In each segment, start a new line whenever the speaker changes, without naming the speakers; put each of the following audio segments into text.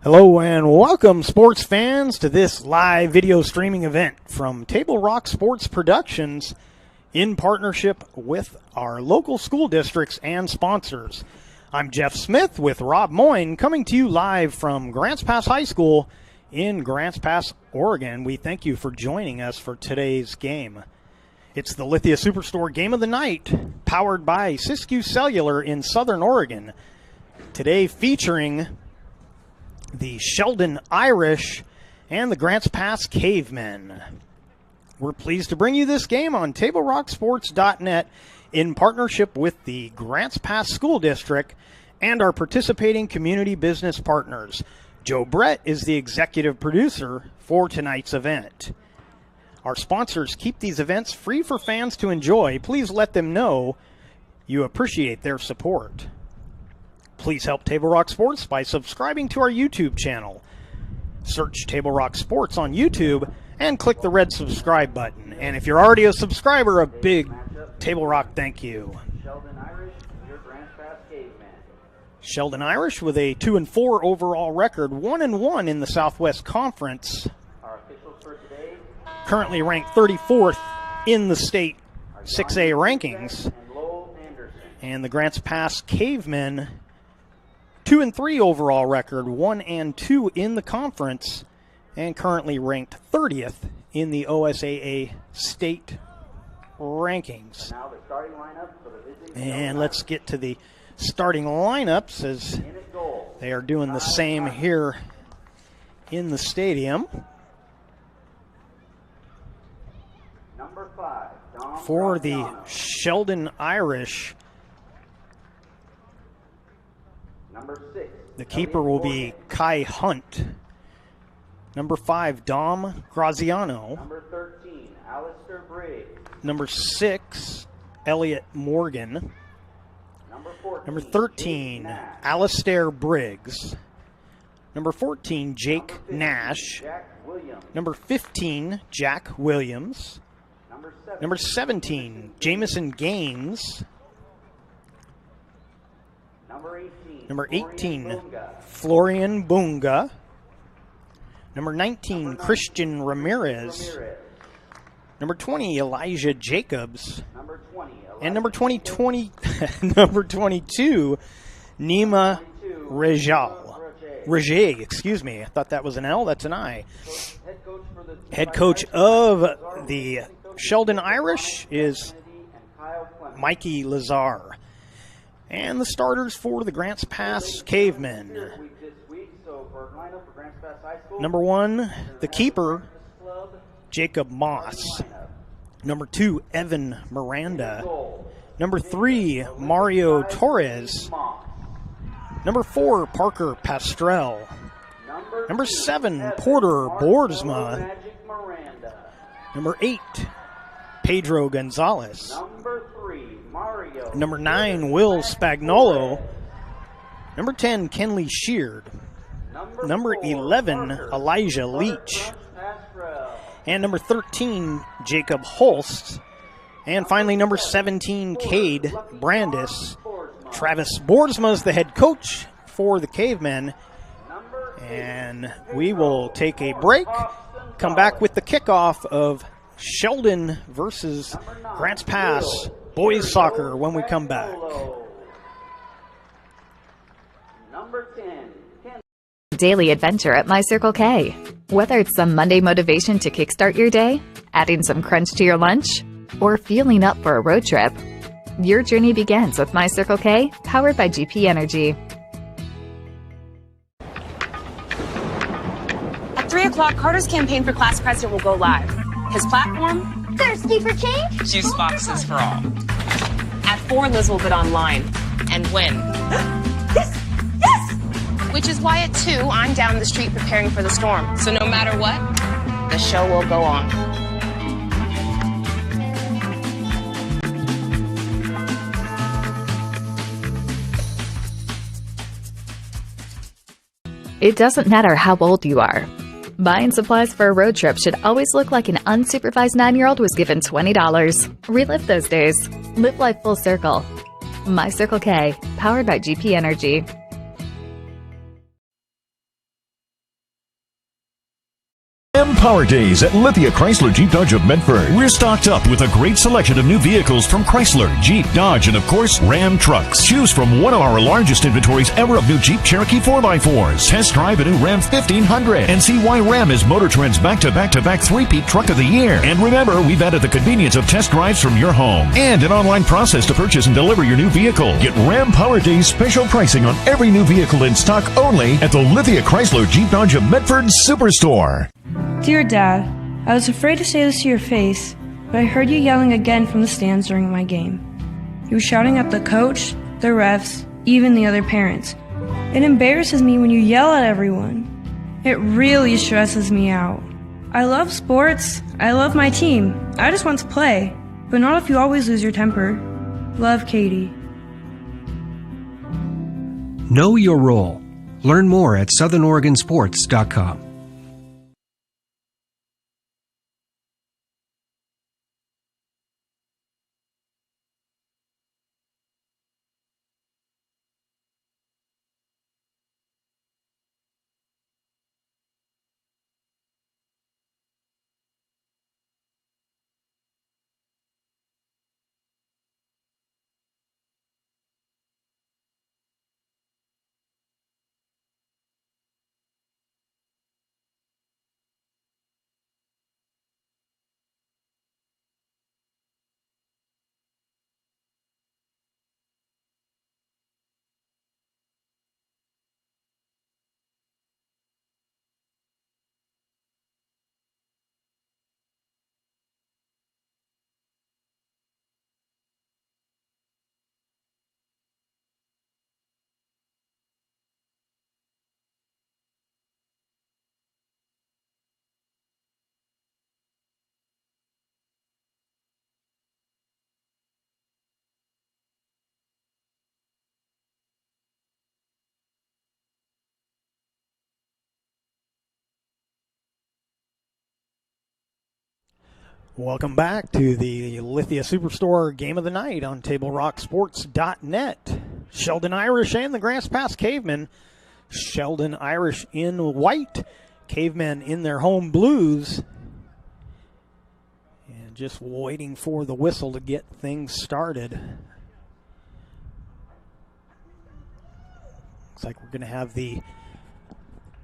Hello and welcome, sports fans, to this live video streaming event from Table Rock Sports Productions in partnership with our local school districts and sponsors. I'm Jeff Smith with Rob Moyne coming to you live from Grants Pass High School in Grants Pass, Oregon. We thank you for joining us for today's game. It's the Lithia Superstore Game of the Night, powered by Siskiyou Cellular in Southern Oregon. Today featuring the Sheldon Irish and the Grants Pass Cavemen. We're pleased to bring you this game on TableRockSports.net in partnership with the Grants Pass School District and our participating community business partners. Joe Brett is the executive producer for tonight's event. Our sponsors keep these events free for fans to enjoy. Please let them know you appreciate their support. Please help Table Rock Sports by subscribing to our YouTube channel. Search Table Rock Sports on YouTube and click the red subscribe button. And if you're already a subscriber, a big Table Rock thank you.
Sheldon Irish, your Grants Pass Caveman.
Sheldon Irish with a 2-4 overall record, 1-1 in the Southwest Conference.
Our officials for today,
Currently ranked 34th in the state 6A rankings.
and Lowell Anderson.
And the Grants Pass Cavemen, 2-3 overall record, 1-2 in the conference, and currently ranked 30th in the OSAA state rankings.
Now the starting lineup for the visiting.
And let's get to the starting lineups as
In at goal.
they are doing the same here in the stadium.
Number 5, Dom
For the
Graziano.
Sheldon Irish,
Number 6,
the keeper will be Kai Hunt. Number 5, Dom Graziano.
Number 13, Alistair Briggs.
Number 6, Elliot Morgan.
Number 14,
Number 13,
Jake Nash.
Alistair Briggs. Number 14, Jake
Number 15,
Nash.
Jack Williams.
Number 15, Jack Williams.
Number 7,
Number 17, Jamison Gaines.
Number 18,
Number
Florian
18,
Bunga.
Florian Bunga. Number 19,
Number
Christian Ramirez.
Ramirez.
Number 20, Elijah Jacobs.
Number 20,
And number 20, number 22, Nima Rejal. Rejay, excuse me. I thought that was an L. That's an I.
Head coach for the
Head coach of the Sheldon Irish is Mikey Lazar. And the starters for the Grants Pass Cavemen. Number 1, the keeper, Jacob Moss. Number 2, Evan Miranda. Number 3, Mario Torres. Number 4, Parker Pastrell. Number 7, Porter Boersma. Number 8, Pedro Gonzalez.
Number 3, Mario.
Number 9, Will Spagnolo. Number 10, Kenley Sheard. Number 11, Elijah Leach. And number 13, Jacob Holst. And finally, number 17, Cade Brandis. Travis Boersma is the head coach for the Cavemen. And we will take a break, come back with the kickoff of Sheldon versus Grants Pass boys soccer when we come back.
Number 10,
Daily adventure at My Circle K. Whether it's some Monday motivation to kickstart your day, adding some crunch to your lunch, or feeling up for a road trip, your journey begins with My Circle K, powered by GP Energy.
At 3 o'clock, Carter's campaign for class president will go live. His platform?
Thirsty for change?
Juice boxes for all. At 4, Liz will bid online and win.
Yes! Yes!
Which is why at 2, I'm down the street preparing for the storm. So no matter what, the show will go on.
It doesn't matter how old you are. Buying supplies for a road trip should always look like an unsupervised 9-year-old was given $20. Relive those days. Live life full circle. My Circle K, powered by GP Energy.
Power Days at Lithia Chrysler Jeep Dodge of Medford. We're stocked up with a great selection of new vehicles from Chrysler, Jeep, Dodge, and of course, Ram trucks. Choose from one of our largest inventories ever of new Jeep Cherokee 4x4s. Test drive a new Ram 1500 and see why Ram is Motor Trend's back-to-back-to-back three-peat truck of the year. And remember, we've added the convenience of test drives from your home and an online process to purchase and deliver your new vehicle. Get Ram Power Days special pricing on every new vehicle in stock only at the Lithia Chrysler Jeep Dodge of Medford Superstore.
Dear Dad, I was afraid to say this to your face, but I heard you yelling again from the stands during my game. You were shouting at the coach, the refs, even the other parents. It embarrasses me when you yell at everyone. It really stresses me out. I love sports, I love my team, I just want to play, but not if you always lose your temper. Love, Katie.
Know your role. Learn more at southernoregonsports.com.
Welcome back to the Lithia Superstore Game of the Night on TableRockSports.net. Sheldon Irish and the Grass Pass Cavemen. Sheldon Irish in white, Cavemen in their home blues. And just waiting for the whistle to get things started. Looks like we're going to have the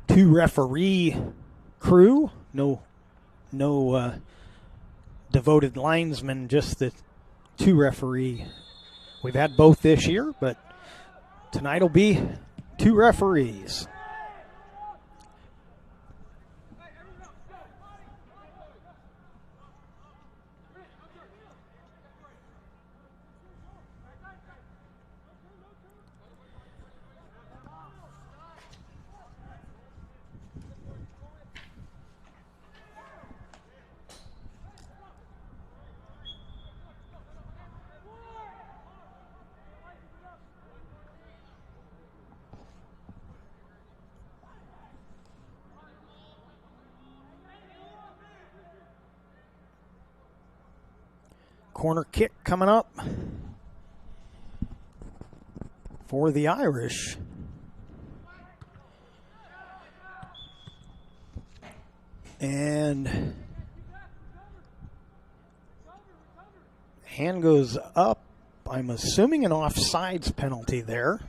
two referee crew. No devoted linesmen, just the two referee. We've had both this year, but tonight will be two referees. Corner kick coming up for the Irish. And hand goes up. I'm assuming an offsides penalty there.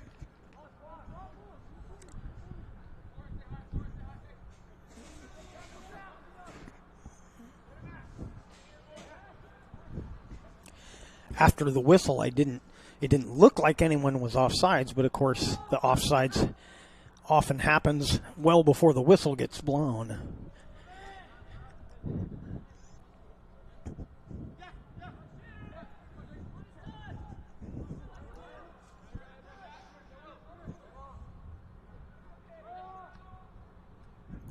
After the whistle, it didn't look like anyone was offsides, but of course the offsides often happens well before the whistle gets blown.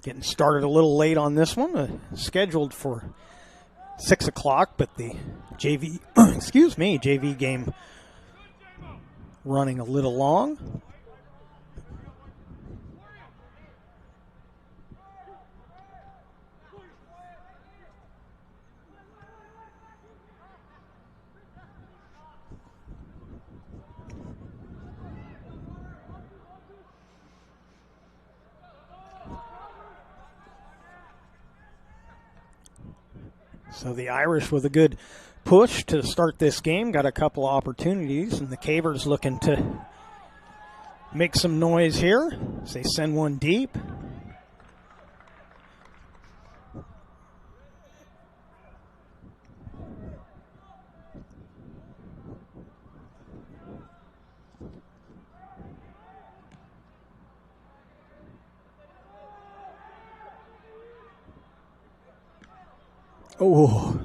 Getting started a little late on this one, scheduled for 6 o'clock, but the JV, JV game running a little long. So the Irish with a good push to start this game, got a couple of opportunities, and the Cavers looking to make some noise here as they send one deep. Oh.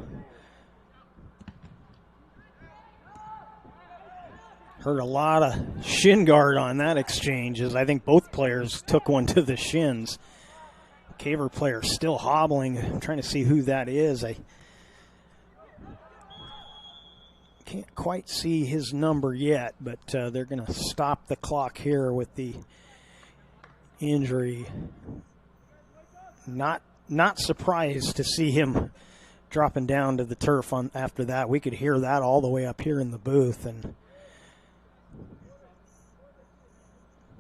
Heard a lot of shin guard on that exchange, as I think both players took one to the shins. Caver player still hobbling. I'm trying to see who that is. I can't quite see his number yet, but they're going to stop the clock here with the injury. Not surprised to see him dropping down to the turf after that. We could hear that all the way up here in the booth, and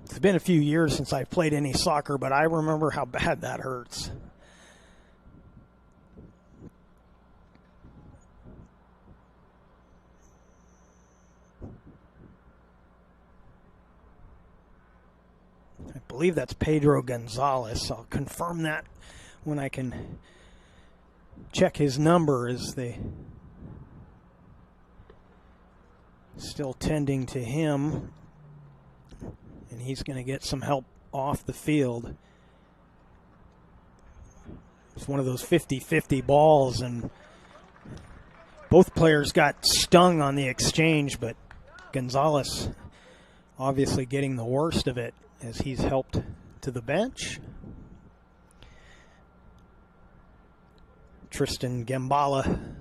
it's been a few years since I've played any soccer, but I remember how bad that hurts. I believe that's Pedro Gonzalez. I'll confirm that when I can check his number, as they still tending to him. And he's going to get some help off the field. It's one of those 50-50 balls, and both players got stung on the exchange, but Gonzalez obviously getting the worst of it as he's helped to the bench. Tristan Gambala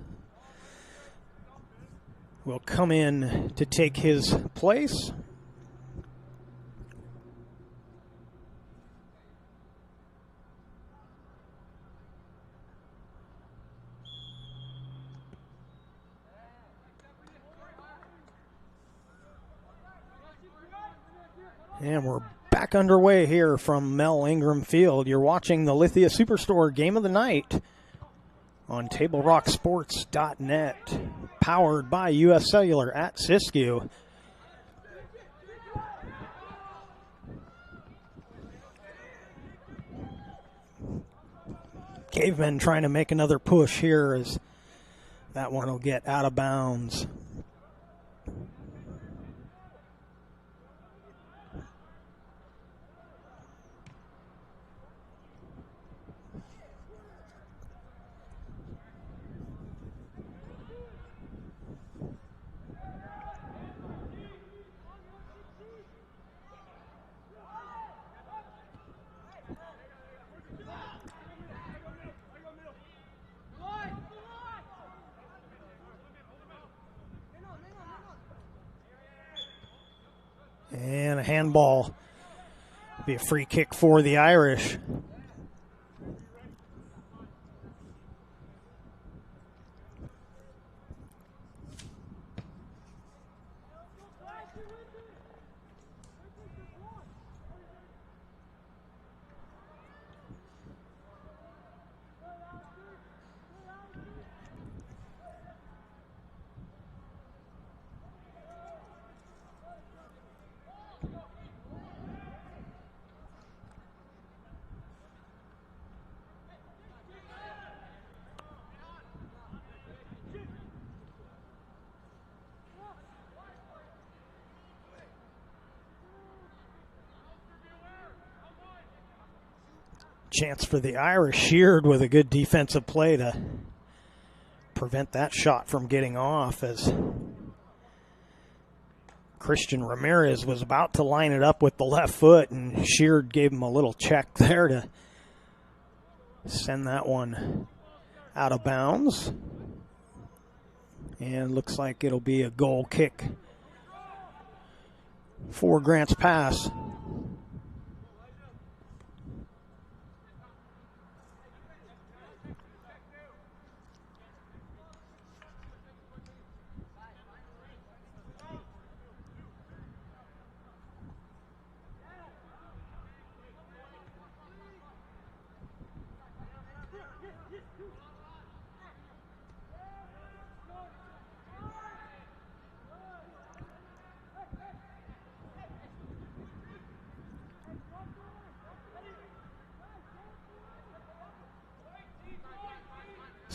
will come in to take his place. And we're back underway here from Mel Ingram Field. You're watching the Lithia Superstore Game of the Night on TableRockSports.net, powered by U.S. Cellular at Siskiyou. Cavemen trying to make another push here, as that one will get out of bounds. And a handball. Be a free kick for the Irish. Chance for the Irish. Sheared with a good defensive play to prevent that shot from getting off, as Christian Ramirez was about to line it up with the left foot, and Sheared gave him a little check there to send that one out of bounds. And looks like it'll be a goal kick for Grants Pass.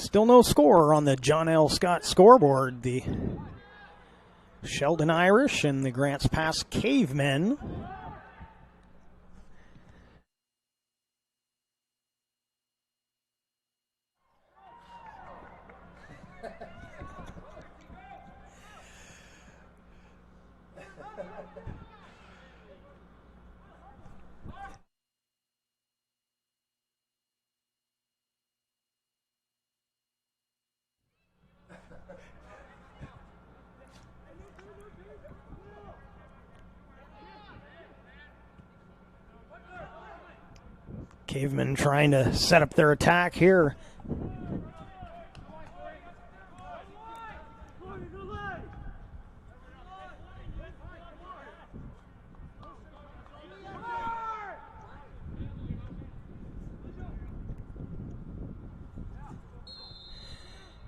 Still no score on the John L. Scott scoreboard. The Sheldon Irish and the Grants Pass Cavemen. Cavemen trying to set up their attack here.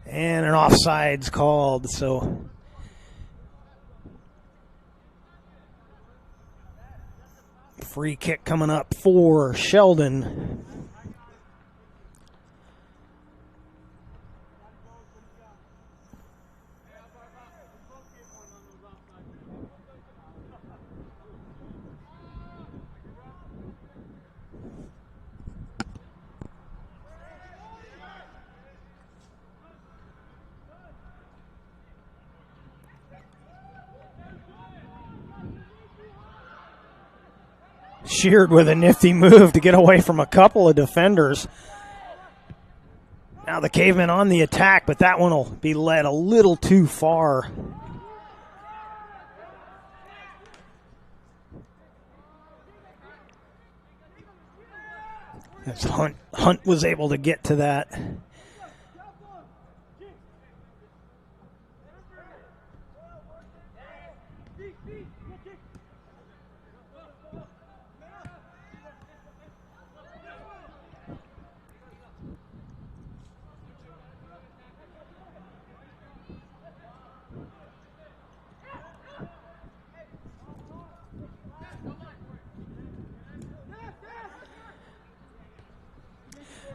And an offsides called, so free kick coming up for Sheldon. Sheared with a nifty move to get away from a couple of defenders. Now the Cavemen on the attack, but that one will be led a little too far. As Hunt was able to get to that.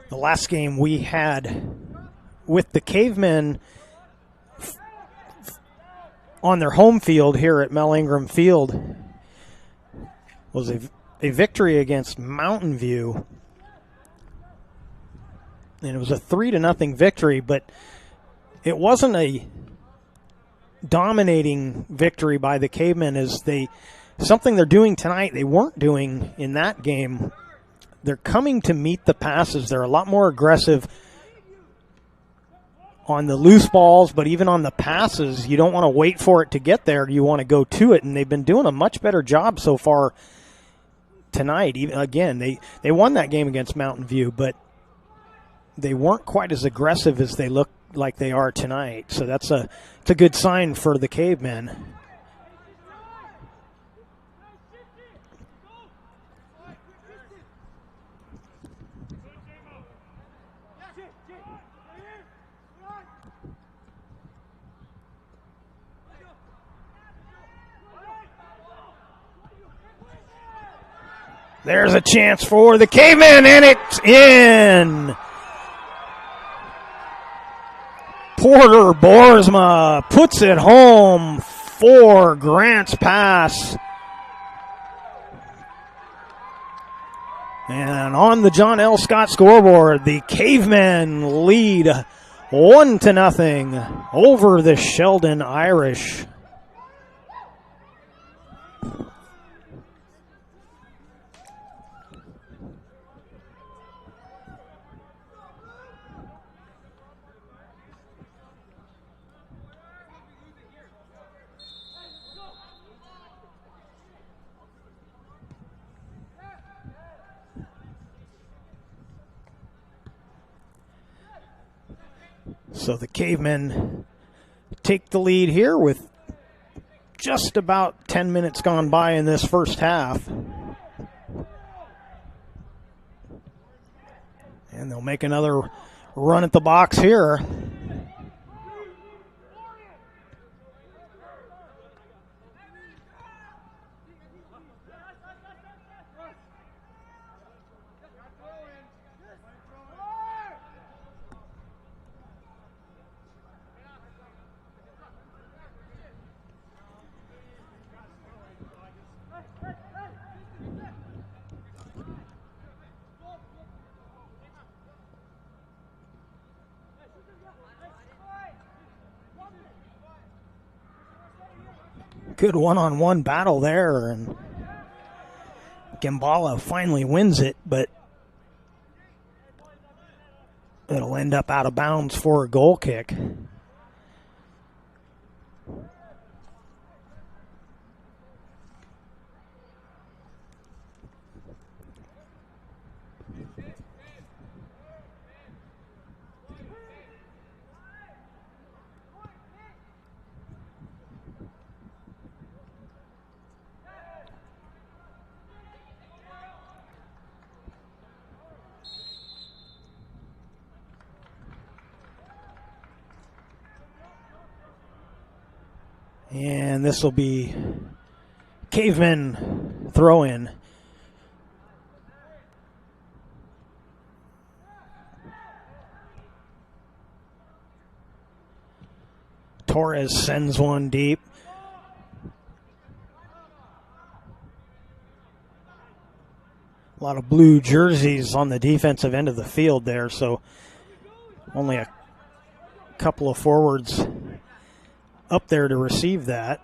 The last game we had with the Cavemen on their home field here at Mel Ingram Field was a victory against Mountain View. And it was a 3-0 victory, but it wasn't a dominating victory by the Cavemen. Something they're doing tonight they weren't doing in that game. They're coming to meet the passes. They're a lot more aggressive on the loose balls, but even on the passes, you don't want to wait for it to get there. You want to go to it, and they've been doing a much better job so far tonight. Again, they won that game against Mountain View, but they weren't quite as aggressive as they look like they are tonight. So it's a good sign for the Cavemen. There's a chance for the Cavemen, and it's in. Porter Boersma puts it home for Grants Pass. And on the John L. Scott scoreboard, the Cavemen lead 1-0 over the Sheldon Irish. So the Cavemen take the lead here with just about 10 minutes gone by in this first half. And they'll make another run at the box here. Good one-on-one battle there, and Gambala finally wins it, but it'll end up out of bounds for a goal kick. And this will be Caveman throw in. Torres sends one deep. A lot of blue jerseys on the defensive end of the field there, so only a couple of forwards up there to receive that.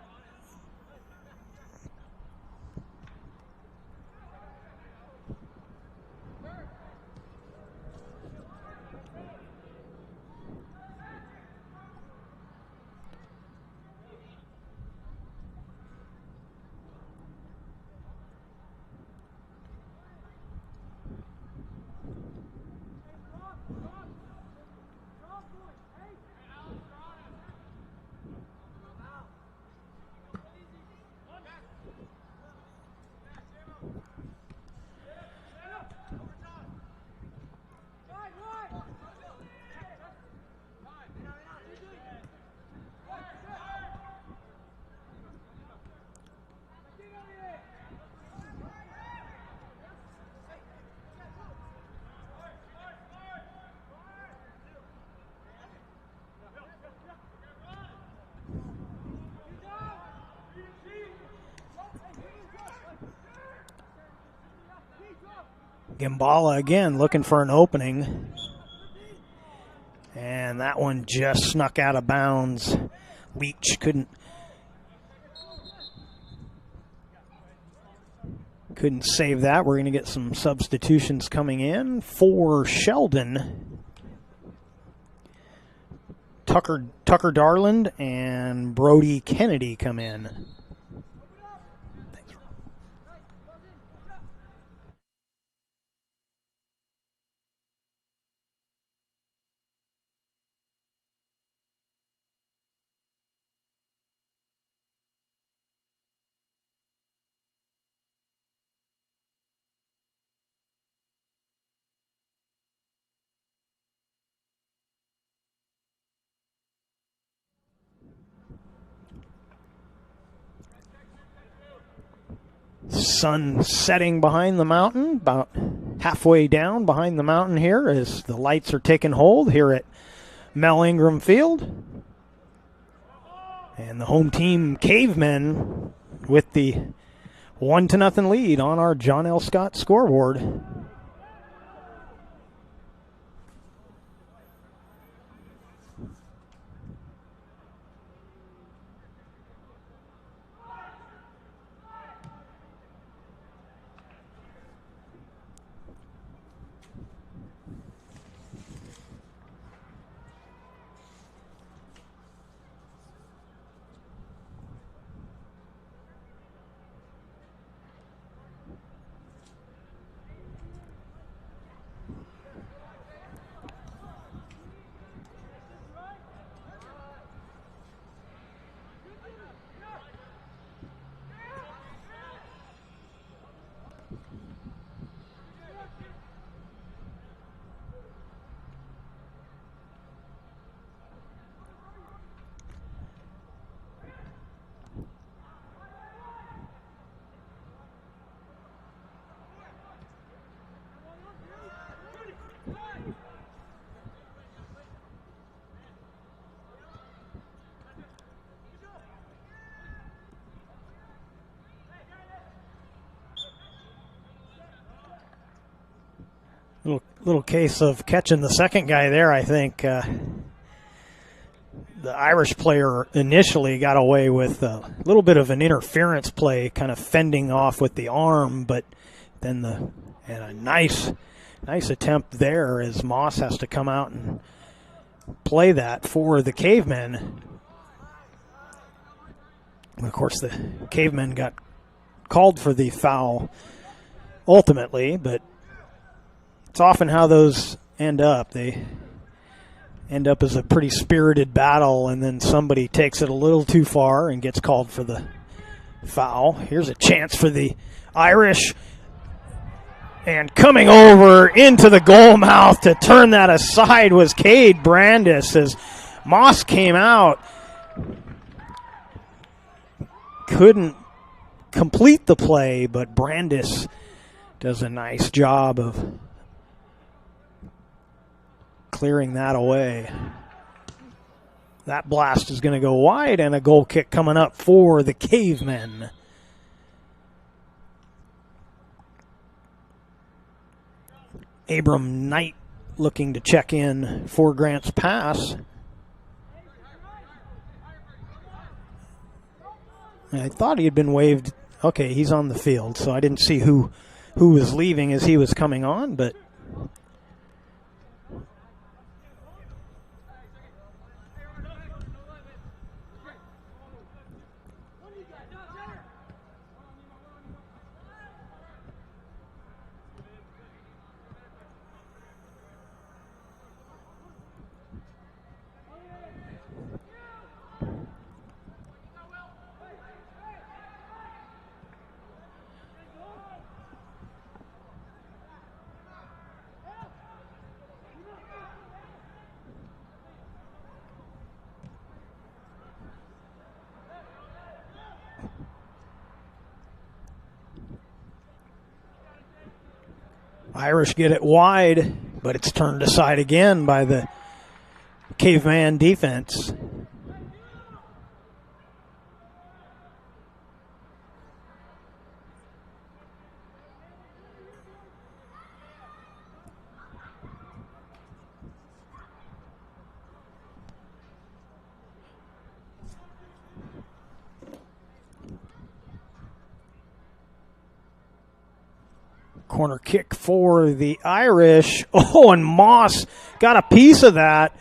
Gambala again looking for an opening. And that one just snuck out of bounds. Leach couldn't save that. We're going to get some substitutions coming in for Sheldon. Tucker Darland and Brody Kennedy come in. Sun setting behind the mountain, about halfway down behind the mountain here as the lights are taking hold here at Mel Ingram Field. And the home team Cavemen with the 1-0 lead on our John L. Scott scoreboard. Little case of catching the second guy there, I think. the Irish player initially got away with a little bit of an interference play, kind of fending off with the arm, but then a nice attempt there as Moss has to come out and play that for the Cavemen. Of course, the Cavemen got called for the foul ultimately, but it's often how those end up. They end up as a pretty spirited battle, and then somebody takes it a little too far and gets called for the foul. Here's a chance for the Irish. And coming over into the goal mouth to turn that aside was Cade Brandis as Moss came out. Couldn't complete the play, but Brandis does a nice job of clearing that away. That blast is going to go wide, and a goal kick coming up for the Cavemen. Abram Knight looking to check in for Grant's pass. I thought he had been waved. Okay, he's on the field, so I didn't see who was leaving as he was coming on, but Irish get it wide, but it's turned aside again by the Caveman defense. Corner kick for the Irish. Oh, and Moss got a piece of that.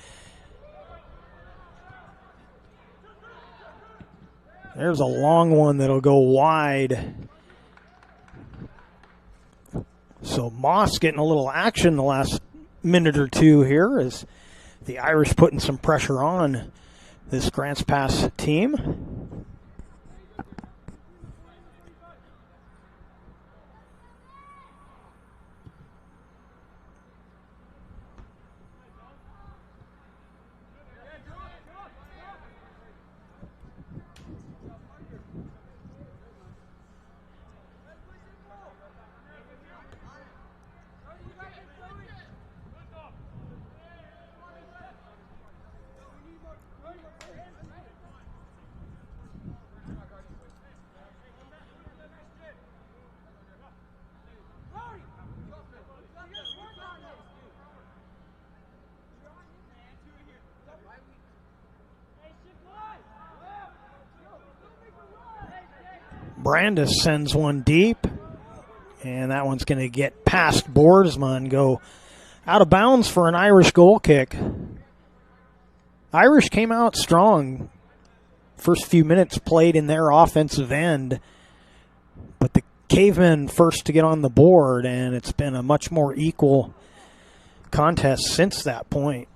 There's a long one that'll go wide. So Moss getting a little action the last minute or two here as the Irish putting some pressure on this Grants Pass team. Brandis sends one deep, and that one's going to get past Boersma and go out of bounds for an Irish goal kick. Irish came out strong. First few minutes played in their offensive end, but the Cavemen first to get on the board, and it's been a much more equal contest since that point.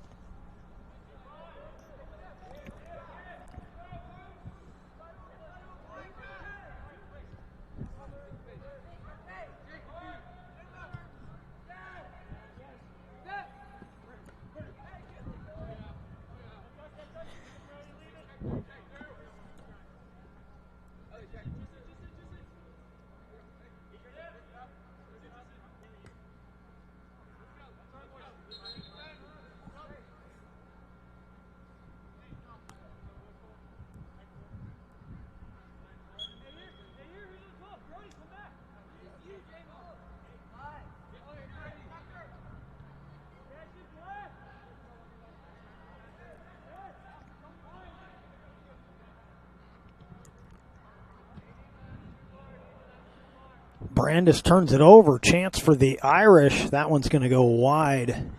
Brandis turns it over. Chance for the Irish. That one's going to go wide.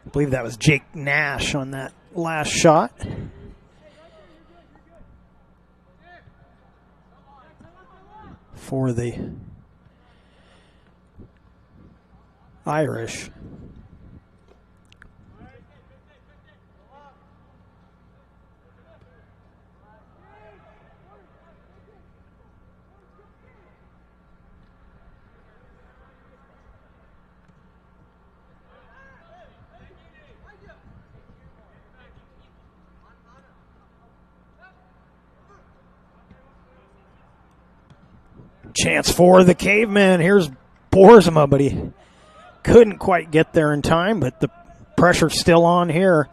I believe that was Jake Nash on that last shot. For the Irish. Chance for the Caveman. Here's Boersma, but he couldn't quite get there in time, but the pressure's still on here.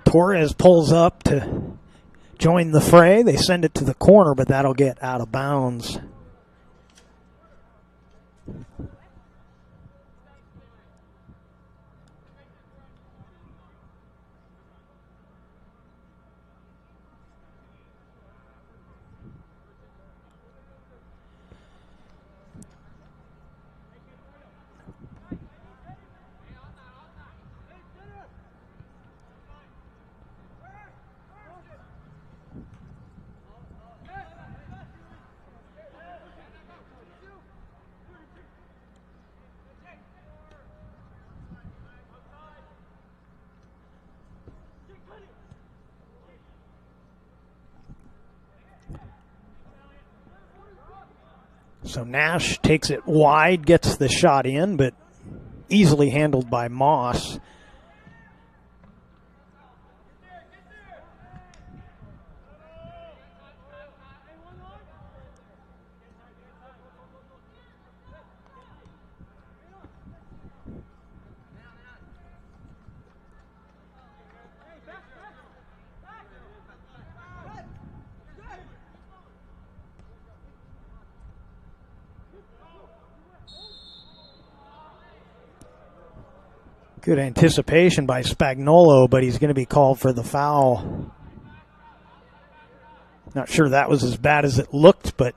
Torres pulls up to join the fray. They send it to the corner, but that'll get out of bounds. So Nash takes it wide, gets the shot in, but easily handled by Moss. Good anticipation by Spagnuolo, but he's going to be called for the foul. Not sure that was as bad as it looked, but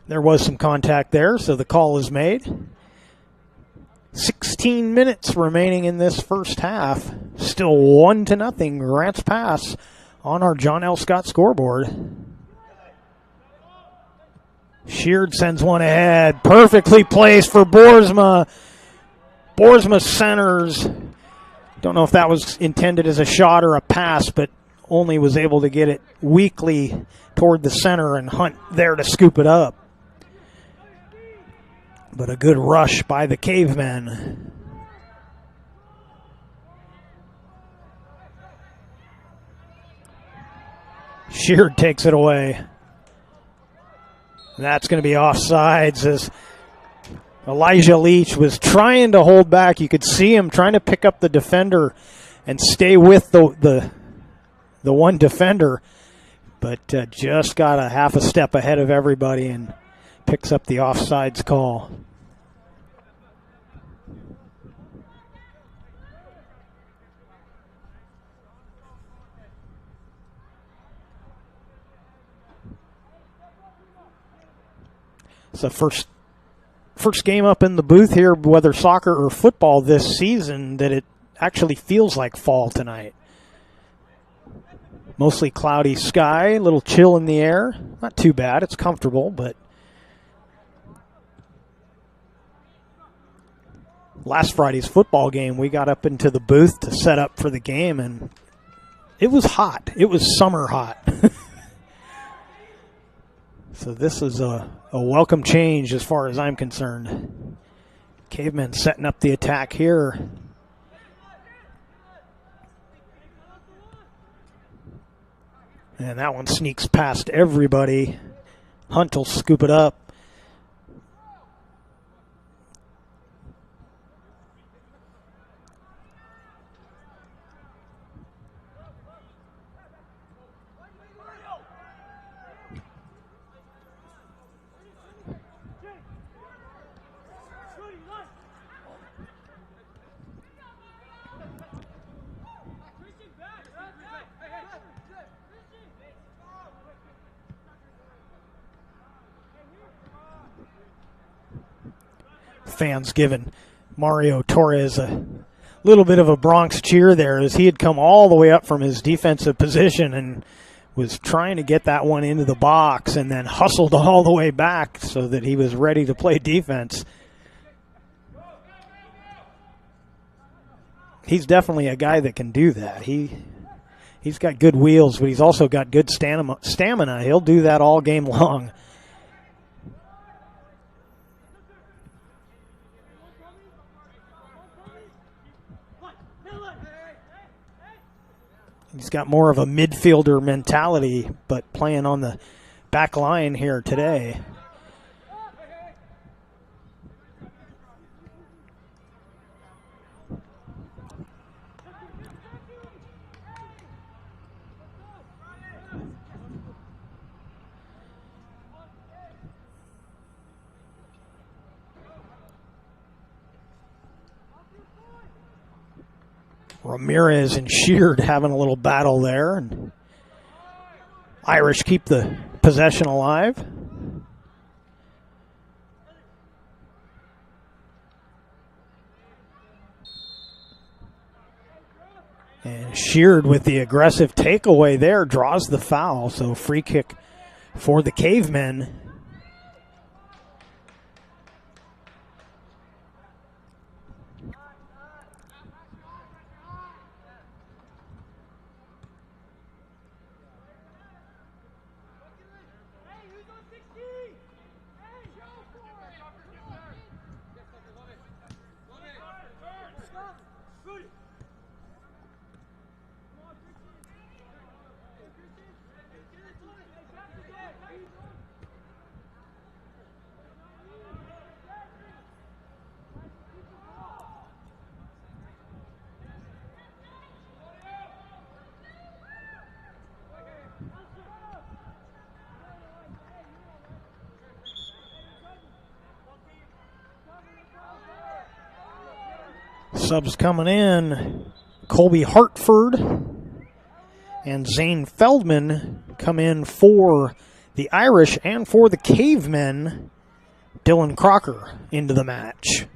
there was some contact there, so the call is made. 16 minutes remaining in this first half. Still 1-0, Grants Pass on our John L. Scott scoreboard. Sheard sends one ahead. Perfectly placed for Boersma. Boersma centers. Don't know if that was intended as a shot or a pass, but only was able to get it weakly toward the center, and Hunt there to scoop it up. But a good rush by the Cavemen. Sheard takes it away. That's going to be offsides as Elijah Leach was trying to hold back. You could see him trying to pick up the defender and stay with the one defender, but just got a half a step ahead of everybody and picks up the offsides call. It's the first game up in the booth here, whether soccer or football this season, that it actually feels like fall tonight. Mostly cloudy sky, a little chill in the air. Not too bad, it's comfortable, but last Friday's football game, we got up into the booth to set up for the game, and it was hot. It was summer hot. So this is a welcome change as far as I'm concerned. Cavemen setting up the attack here. And that one sneaks past everybody. Hunt will scoop it up. Fans giving Mario Torres a little bit of a Bronx cheer there as he had come all the way up from his defensive position and was trying to get that one into the box and then hustled all the way back so that he was ready to play defense. He's definitely a guy that can do that. He's got good wheels, but he's also got good stamina. He'll do that all game long. He's got more of a midfielder mentality, but playing on the back line here today. Ramirez and Sheard having a little battle there. And Irish keep the possession alive. And Sheard with the aggressive takeaway there draws the foul. So free kick for the Cavemen. Subs coming in, Colby Hartford and Zane Feldman come in for the Irish and for the Cavemen. Dylan Crocker into the match.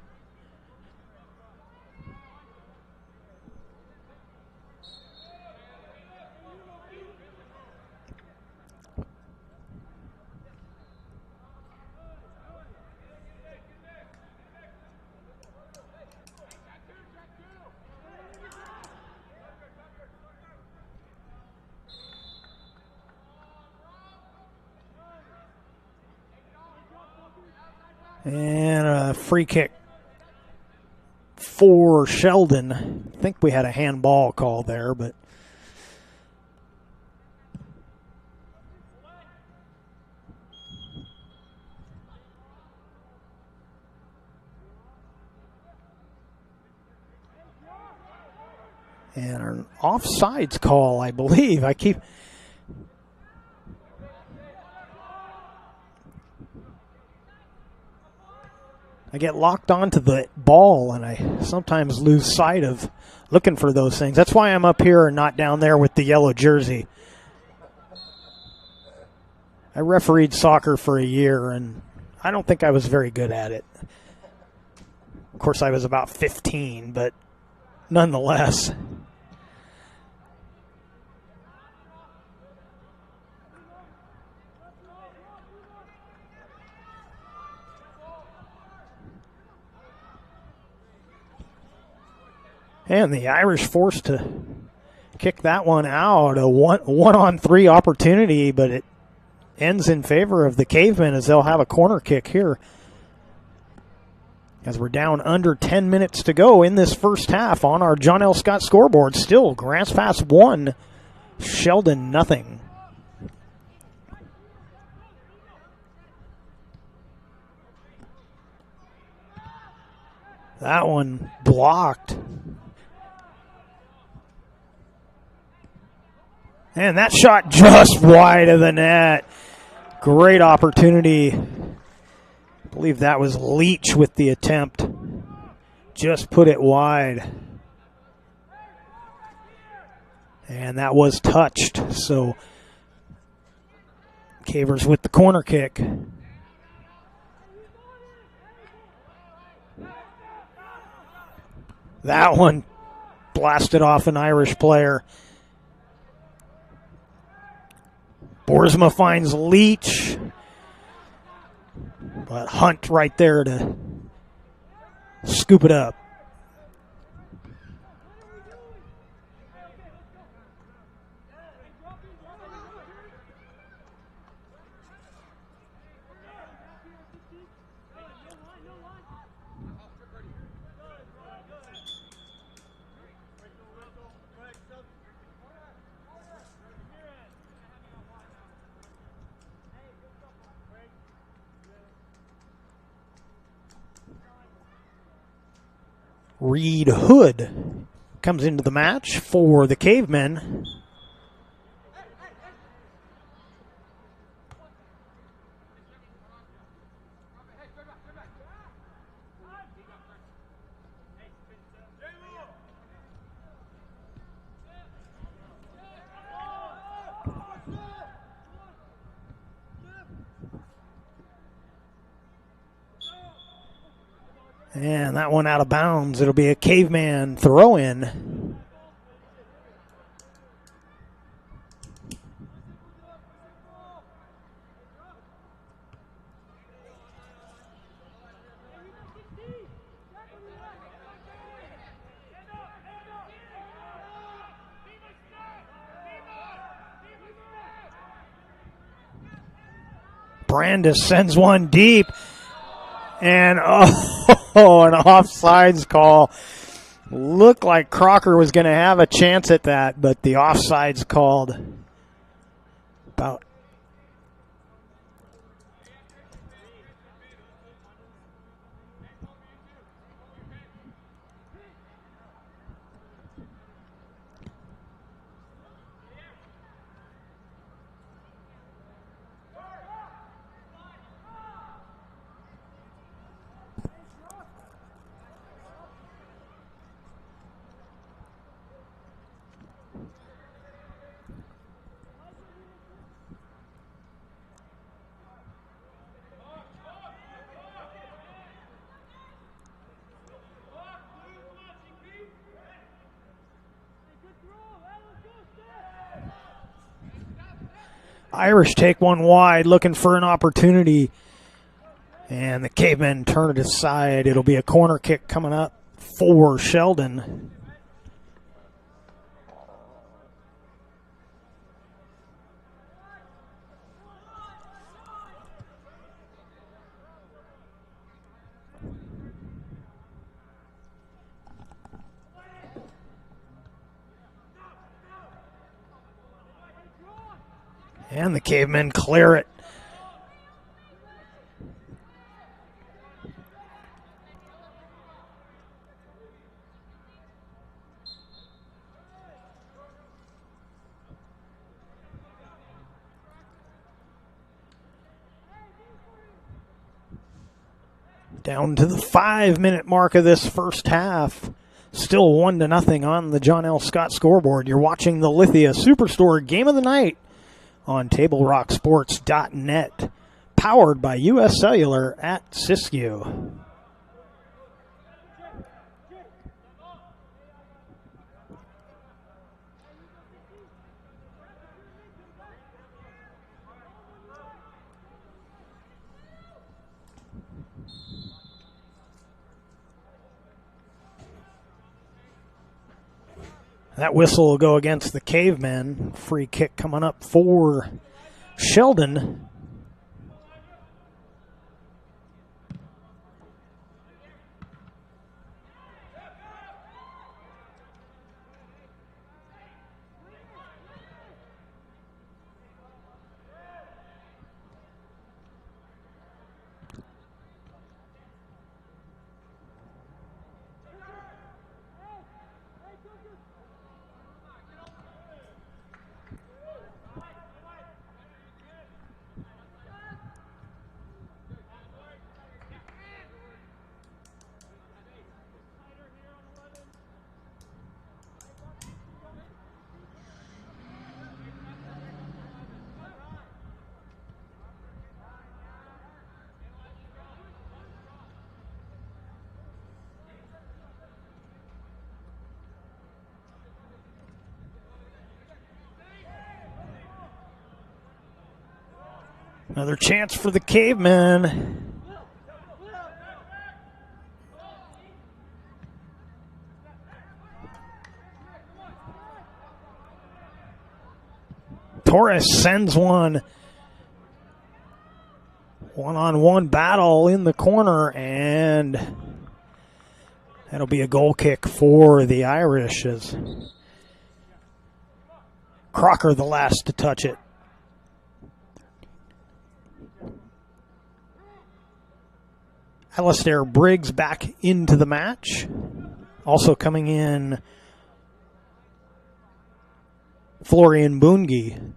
And a free kick for Sheldon. I think we had a handball call there, but and an offsides call, I believe. I get locked onto the ball, and I sometimes lose sight of looking for those things. That's why I'm up here and not down there with the yellow jersey. I refereed soccer for a year, and I don't think I was very good at it. Of course, I was about 15, but nonetheless. And the Irish forced to kick that one out, a one-on-3 opportunity, but it ends in favor of the Cavemen as they'll have a corner kick here. As we're down under 10 minutes to go in this first half on our John L. Scott scoreboard. Still, Grants Pass 1, Sheldon nothing. That one blocked. And that shot just wide of the net. Great opportunity. I believe that was Leach with the attempt. Just put it wide. And that was touched. So Cavers with the corner kick. That one blasted off an Irish player. Boersma finds Leach. But Hunt right there to scoop it up. Reed Hood comes into the match for the Cavemen. And that one out of bounds. It'll be a Caveman throw-in. Brandis sends one deep. And, an offsides call. Looked like Crocker was going to have a chance at that, but the offsides called. About Irish take one wide, looking for an opportunity. And the Cavemen turn it aside. It'll be a corner kick coming up for Sheldon. And the Cavemen clear it. Down to the 5-minute mark of this first half. Still 1-0 on the John L. Scott scoreboard. You're watching the Lithia Superstore Game of the Night on TableRockSports.net, powered by U.S. Cellular at Siskiyou. That whistle will go against the Cavemen. Free kick coming up for Sheldon. Another chance for the Cavemen. Torres sends one. One-on-one battle in the corner, and that'll be a goal kick for the Irish as Crocker the last to touch it. Alistair Briggs back into the match. Also coming in, Florian Bungi.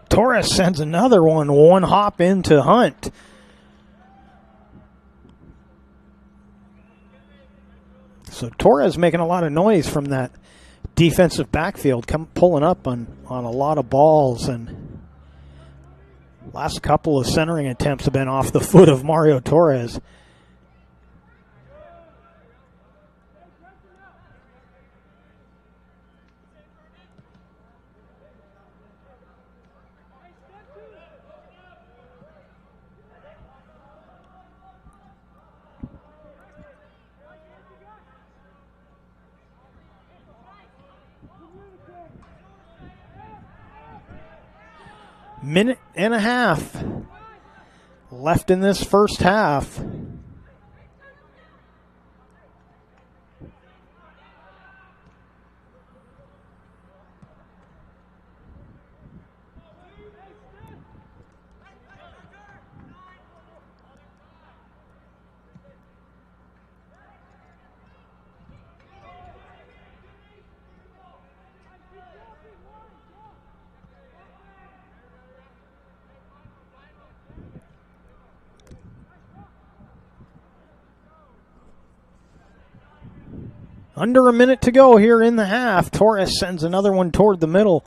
Torres sends another one hop into Hunt. So Torres making a lot of noise from that defensive backfield, pulling up on a lot of balls, and last couple of centering attempts have been off the foot of Mario Torres. Minute and a half left in this first half. Under a minute to go here in the half. Torres sends another one toward the middle.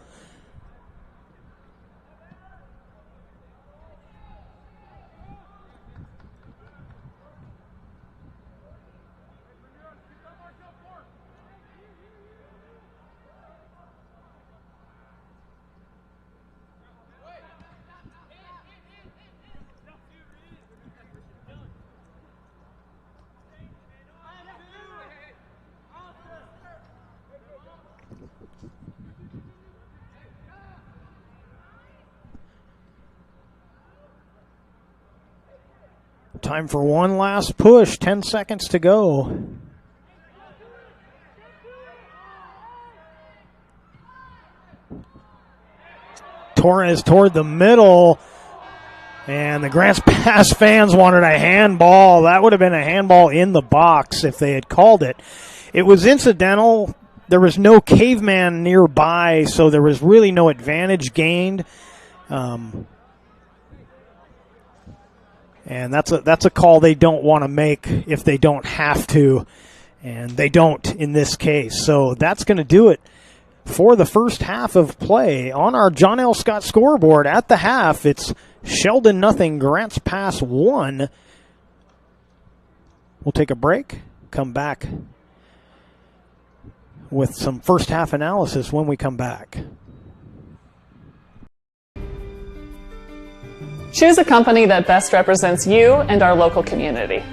Time for one last push. 10 seconds to go. Torres toward the middle. And the Grants Pass fans wanted a handball. That would have been a handball in the box if they had called it. It was incidental. There was no caveman nearby, so there was really no advantage gained. And that's a call they don't want to make if they don't have to, and they don't in this case. So that's going to do it for the first half of play. On our John L. Scott scoreboard at the half, it's Sheldon 0, Grants Pass 1. We'll take a break, come back with some first half analysis when we come back.
Choose a company that best represents you and our local community.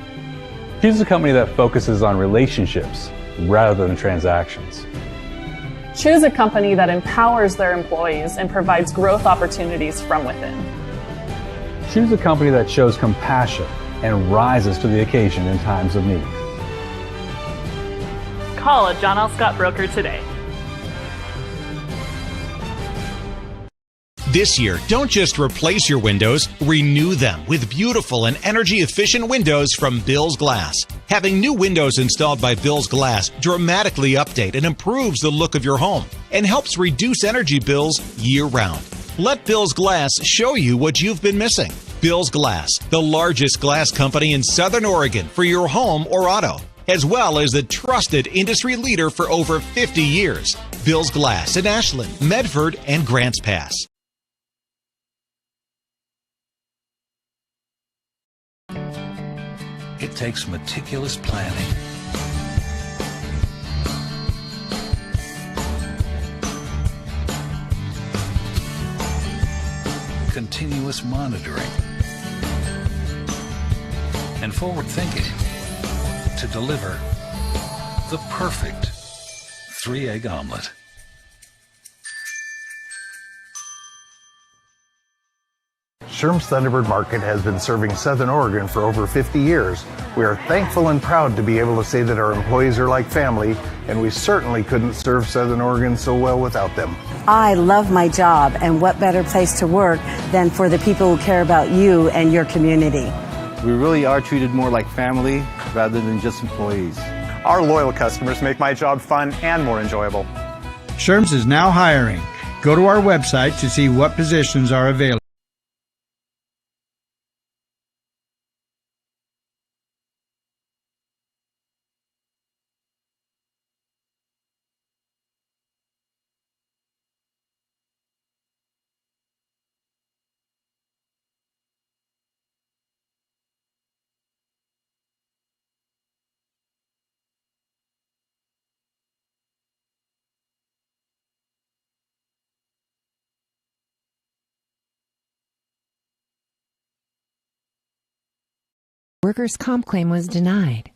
Choose a company that focuses on relationships rather than transactions.
Choose a company that empowers their employees and provides growth opportunities from within.
Choose a company that shows compassion and rises to the occasion in times of need.
Call a John L. Scott broker today.
This year, don't just replace your windows, renew them with beautiful and energy-efficient windows from Bill's Glass. Having new windows installed by Bill's Glass dramatically update and improves the look of your home and helps reduce energy bills year-round. Let Bill's Glass show you what you've been missing. Bill's Glass, the largest glass company in Southern Oregon for your home or auto, as well as the trusted industry leader for over 50 years. Bill's Glass in Ashland, Medford, and Grants Pass.
It takes meticulous planning, continuous monitoring, and forward thinking to deliver the perfect 3-egg omelet.
Sherm's Thunderbird Market has been serving Southern Oregon for over 50 years. We are thankful and proud to be able to say that our employees are like family, and we certainly couldn't serve Southern Oregon so well without them.
I love my job, and what better place to work than for the people who care about you and your community.
We really are treated more like family rather than just employees.
Our loyal customers make my job fun and more enjoyable.
Sherm's is now hiring. Go to our website to see what positions are available.
Workers' comp claim was denied.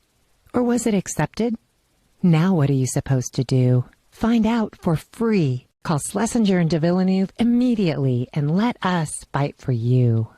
Or was it accepted? Now what are you supposed to do? Find out for free. Call Schlesinger and de Villeneuve immediately and let us fight for you.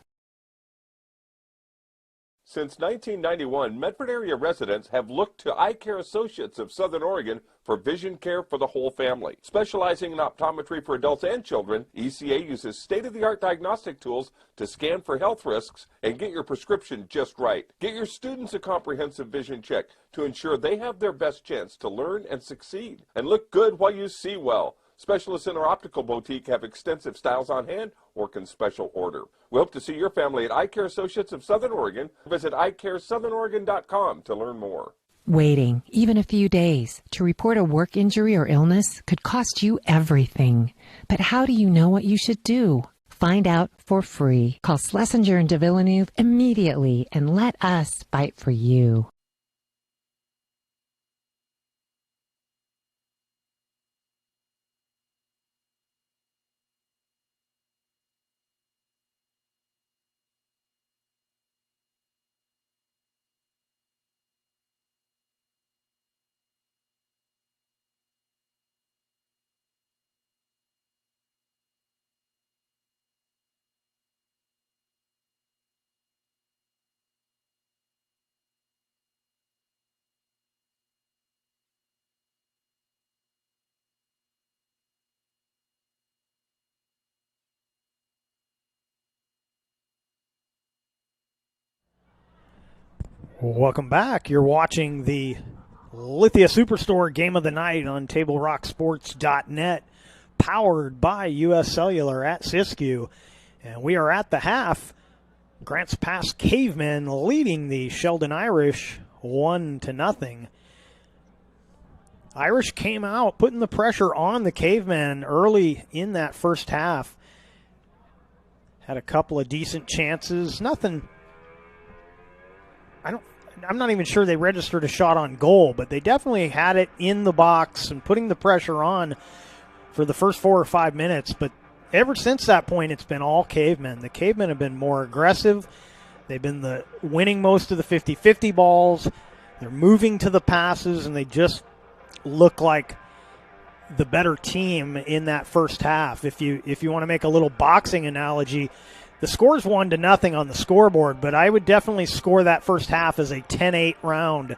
Since 1991, Medford area residents have looked to Eye Care Associates of Southern Oregon for vision care for the whole family. Specializing in optometry for adults and children, ECA uses state-of-the-art diagnostic tools to scan for health risks and get your prescription just right. Get your students a comprehensive vision check to ensure they have their best chance to learn and succeed. And look good while you see well. Specialists in our optical boutique have extensive styles on hand or can special order. We hope to see your family at Eye Care Associates of Southern Oregon. Visit eyecaresouthern.com to learn more.
Waiting, even a few days, to report a work injury or illness could cost you everything. But how do you know what you should do? Find out for free. Call Schlesinger and de Villeneuve immediately and let us fight for you.
Welcome back. You're watching the Lithia Superstore Game of the Night on TableRockSports.net, powered by U.S. Cellular at Siskiyou. And we are at the half. Grants Pass Cavemen leading the Sheldon Irish 1-0. Irish came out, putting the pressure on the Cavemen early in that first half. Had a couple of decent chances. Nothing. I'm not even sure they registered a shot on goal, but they definitely had it in the box and putting the pressure on for the first 4 or 5 minutes. But ever since that point, it's been all Cavemen. The Cavemen have been more aggressive. They've been winning most of the 50-50 balls. They're moving to the passes, and they just look like the better team in that first half. If you want to make a little boxing analogy, the score's 1-0 on the scoreboard, but I would definitely score that first half as a 10-8 round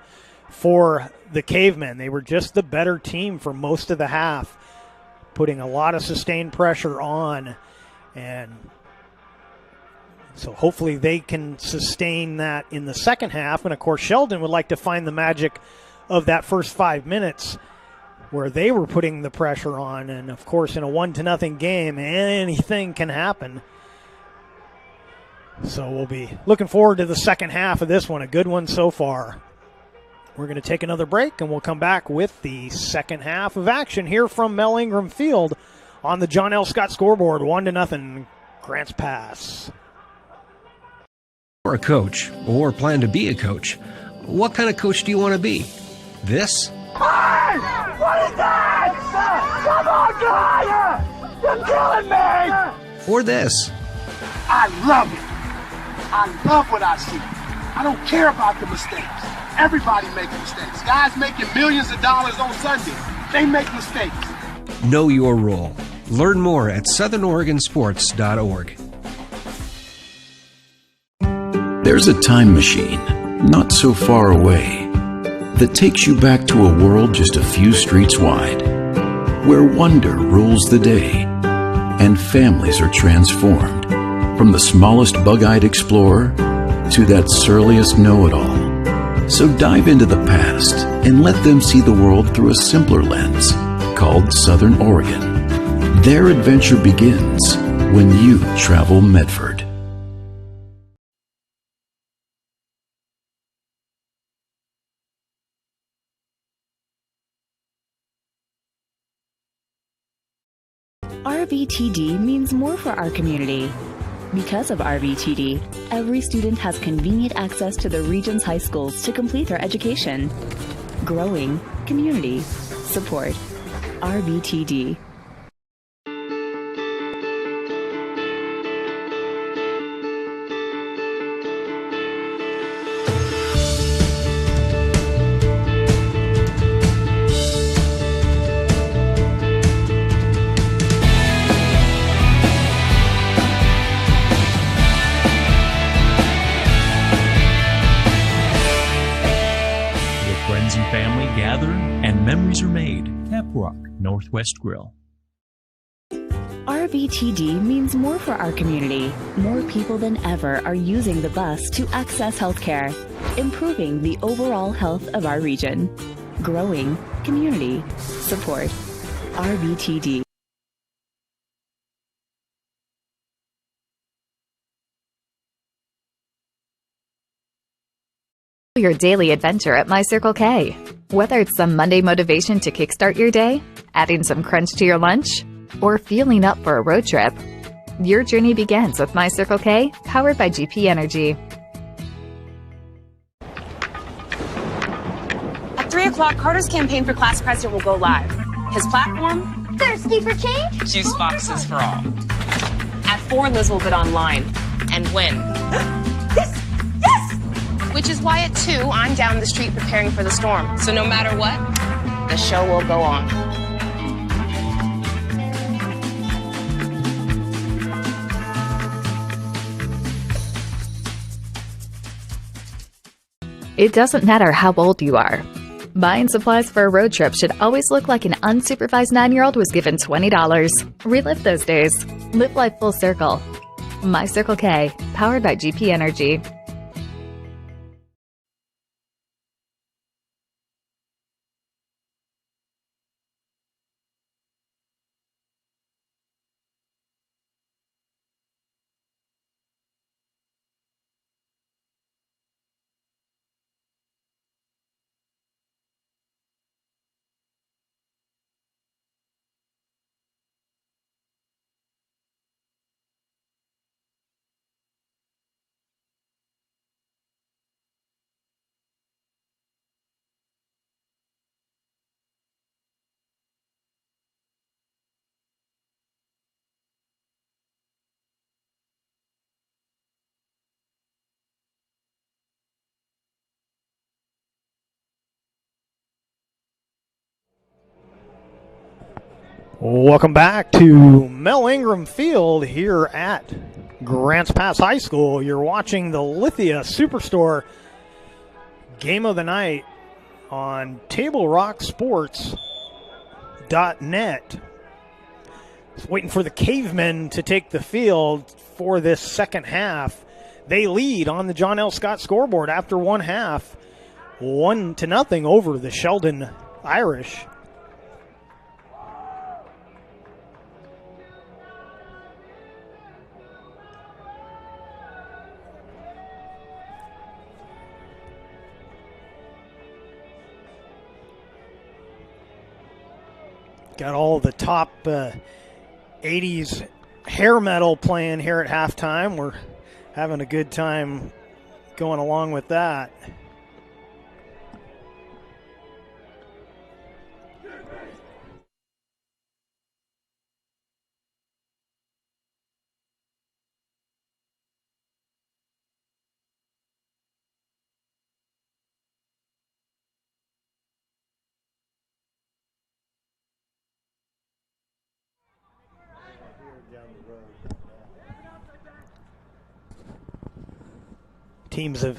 for the Cavemen. They were just the better team for most of the half, putting a lot of sustained pressure on, and so hopefully they can sustain that in the second half. And, of course, Sheldon would like to find the magic of that first 5 minutes where they were putting the pressure on. And, of course, in a 1-0 game, anything can happen. So we'll be looking forward to the second half of this one, a good one so far. We're going to take another break, and we'll come back with the second half of action here from Mel Ingram Field on the John L. Scott scoreboard. 1-0, Grants Pass.
Or a coach, or plan to be a coach. What kind of coach do you want to be? This?
Hey! What is that? Come on, guy! You're killing me!
Or this?
I love it. I love what I see. I don't care about the mistakes. Everybody makes mistakes. Guys making millions of dollars on Sunday, they make mistakes.
Know your role. Learn more at southernoregonsports.org.
There's a time machine, not so far away, that takes you back to a world just a few streets wide, where wonder rules the day, and families are transformed, from the smallest bug-eyed explorer to that surliest know-it-all. So dive into the past and let them see the world through a simpler lens, called Southern Oregon. Their adventure begins when you travel Medford.
RVTD means more for our community. Because of RVTD, every student has convenient access to the region's high schools to complete their education. Growing community support. RVTD.
Memories are made. Tap Rock Northwest Grill.
RVTD means more for our community. More people than ever are using the bus to access healthcare, improving the overall health of our region. Growing community support. RVTD.
Your daily adventure at My Circle K. Whether it's some Monday motivation to kickstart your day, adding some crunch to your lunch, or feeling up for a road trip, your journey begins with My Circle K, powered by GP Energy.
At 3 o'clock, Carter's campaign for class president will go live. His platform?
Thirsty for change?
Juice boxes for all. At 4, Liz will bid online and win.
Yes!
Which is why at 2, I'm down the street preparing for the storm. So no matter what, the show will go on.
It doesn't matter how old you are. Buying supplies for a road trip should always look like an unsupervised 9-year-old was given $20. Relive those days. Live life full circle. My Circle K, powered by GP Energy.
Welcome back to Mel Ingram Field here at Grants Pass High School. You're watching the Lithia Superstore Game of the Night on TableRockSports.net. Just waiting for the Cavemen to take the field for this second half. They lead on the John L. Scott scoreboard after one half, 1-0 over the Sheldon Irish. Got all the top 80s hair metal playing here at halftime. We're having a good time going along with that. Teams have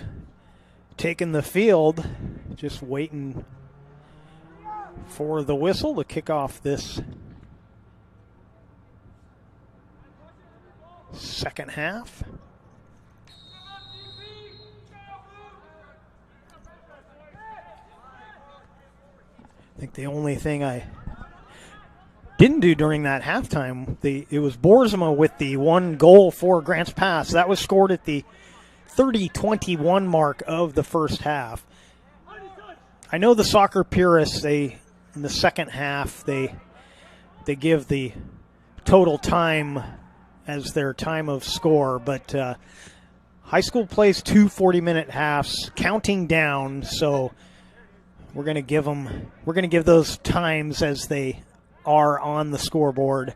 taken the field, just waiting for the whistle to kick off this second half. I think the only thing I didn't do during that halftime, it was Boersma with the one goal for Grants Pass. That was scored at the 30-21 mark of the first half. I know the soccer purists, in the second half, they give the total time as their time of score, but high school plays 2 40-minute halves, counting down, so we're going to give those times as they are on the scoreboard.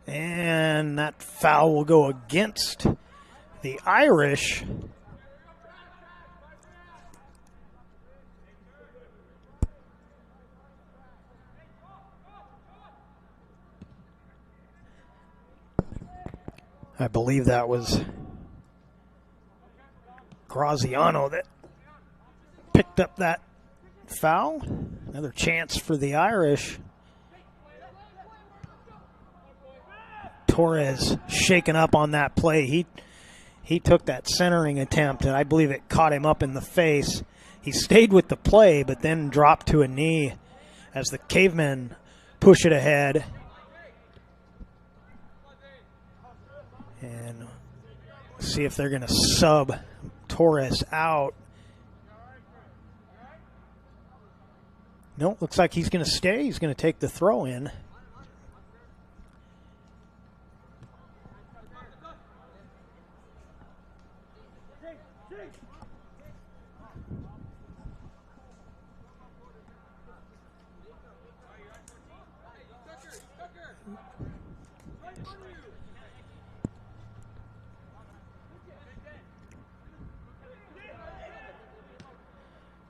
And that foul will go against the Irish. I believe that was Graziano that picked up that foul. Another chance for the Irish. Torres shaken up on that play. He took that centering attempt, and I believe it caught him up in the face. He stayed with the play, but then dropped to a knee as the Cavemen push it ahead. And see if they're going to sub Torres out. No, looks like he's going to stay. He's going to take the throw in.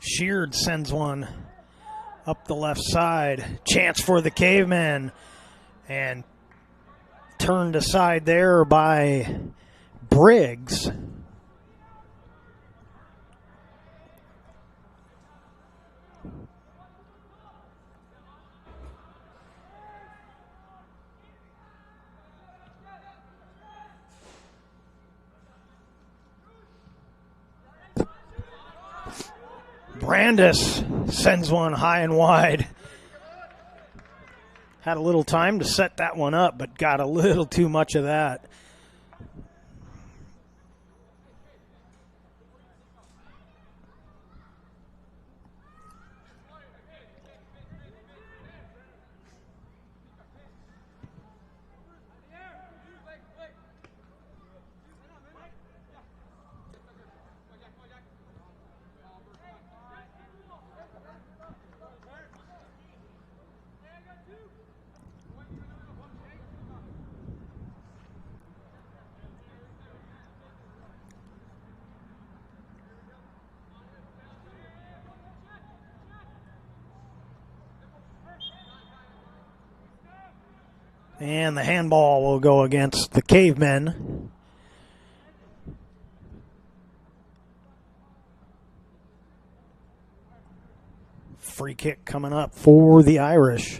Sheard sends one up the left side. Chance for the Cavemen. And turned aside there by Briggs. Brandis sends one high and wide. Had a little time to set that one up, but got a little too much of that. And the handball will go against the Cavemen. Free kick coming up for the Irish.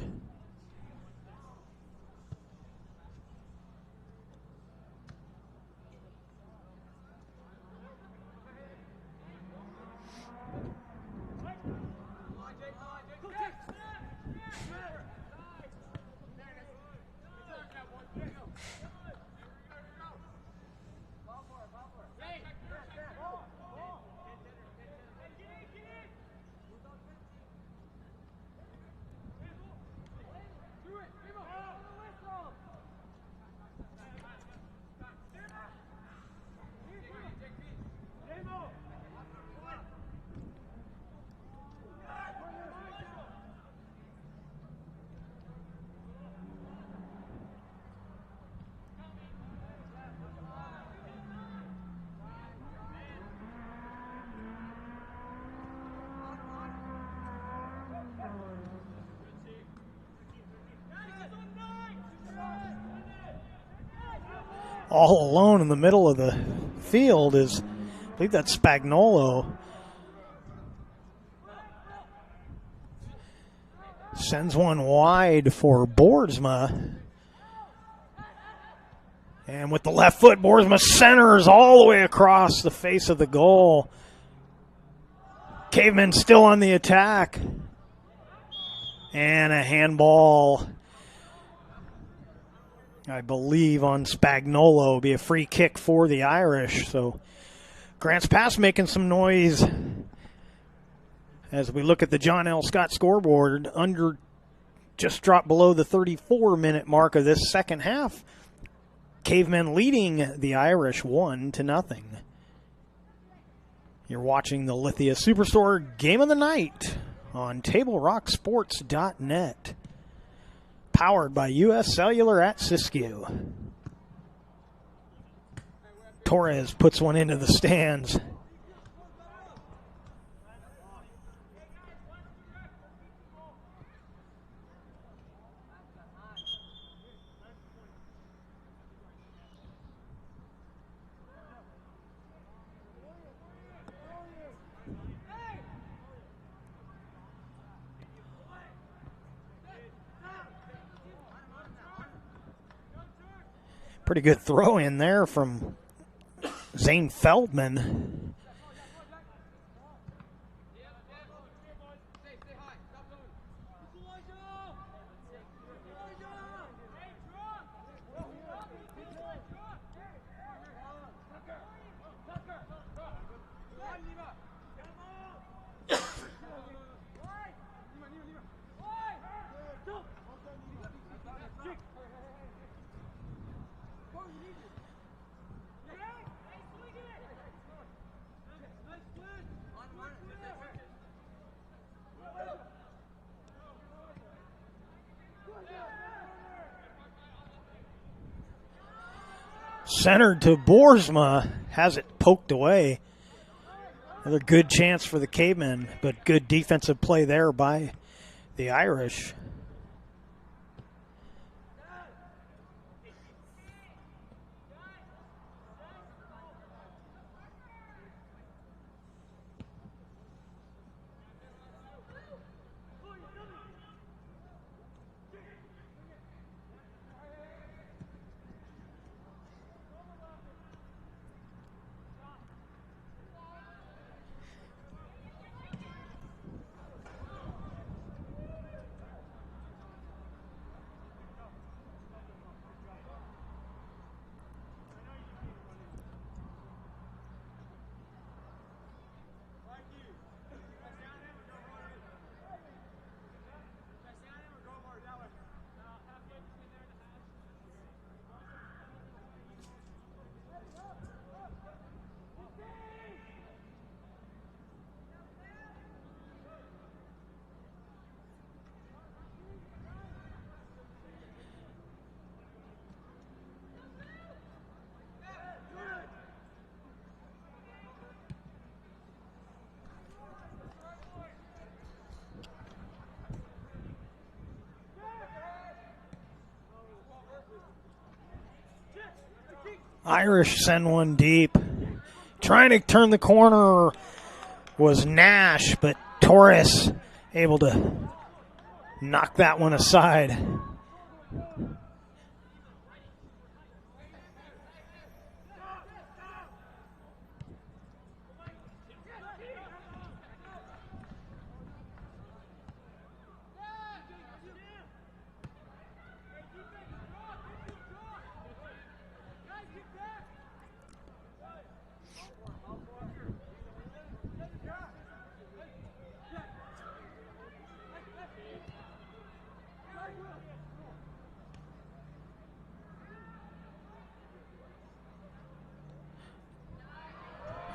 All alone in the middle of the field is, I believe that's Spagnolo. Sends one wide for Boersma. And with the left foot, Boersma centers all the way across the face of the goal. Cavemen still on the attack. And a handball, I believe, on Spagnolo will be a free kick for the Irish. So Grants Pass making some noise as we look at the John L. Scott scoreboard. Under, just dropped below the 34-minute mark of this second half. Cavemen leading the Irish 1-0. You're watching the Lithia Superstore Game of the Night on TableRockSports.net. Powered by U.S. Cellular at Siskiyou. Torres puts one into the stands. Pretty good throw in there from Zane Feldman. Centered to Boersma, has it poked away. Another good chance for the Cavemen, but good defensive play there by the Irish. Irish send one deep. Trying to turn the corner was Nash, but Torres able to knock that one aside.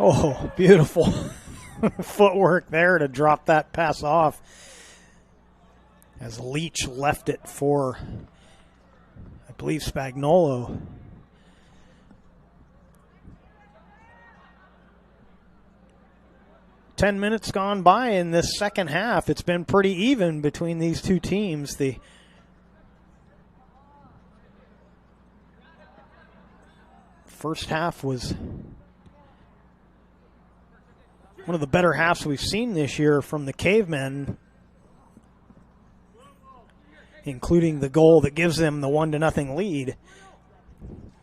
Oh, beautiful footwork there to drop that pass off as Leach left it for, I believe, Spagnuolo. Ten minutes gone by in this second half. It's been pretty even between these two teams. The first half was one of the better halves we've seen this year from the Cavemen, including the goal that gives them the 1-0 lead.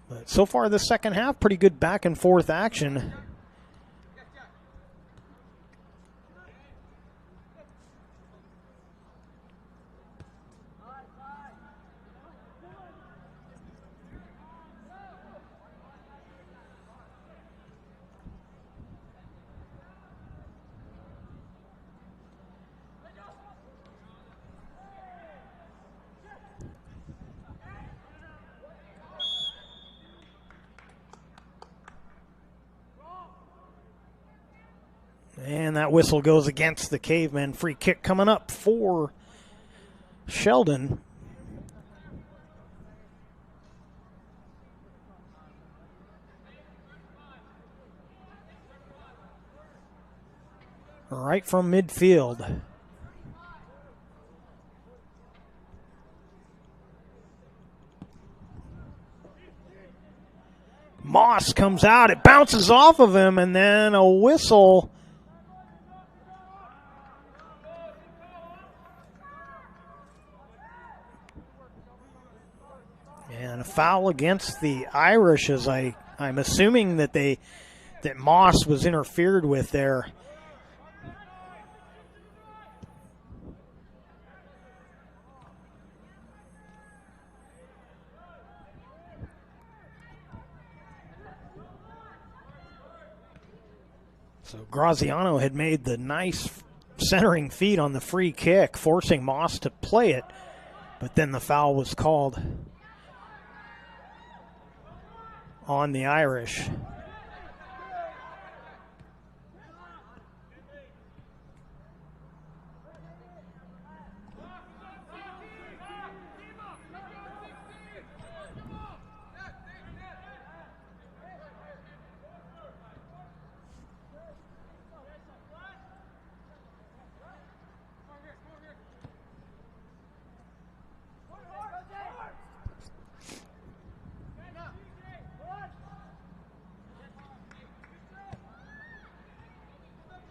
But so far this second half, pretty good back and forth action. And that whistle goes against the Cavemen. Free kick coming up for Sheldon. Right from midfield. Moss comes out. It bounces off of him, and then a whistle. And a foul against the Irish, as I'm assuming that Moss was interfered with there. So Graziano had made the nice centering feed on the free kick, forcing Moss to play it, but then the foul was called on the Irish.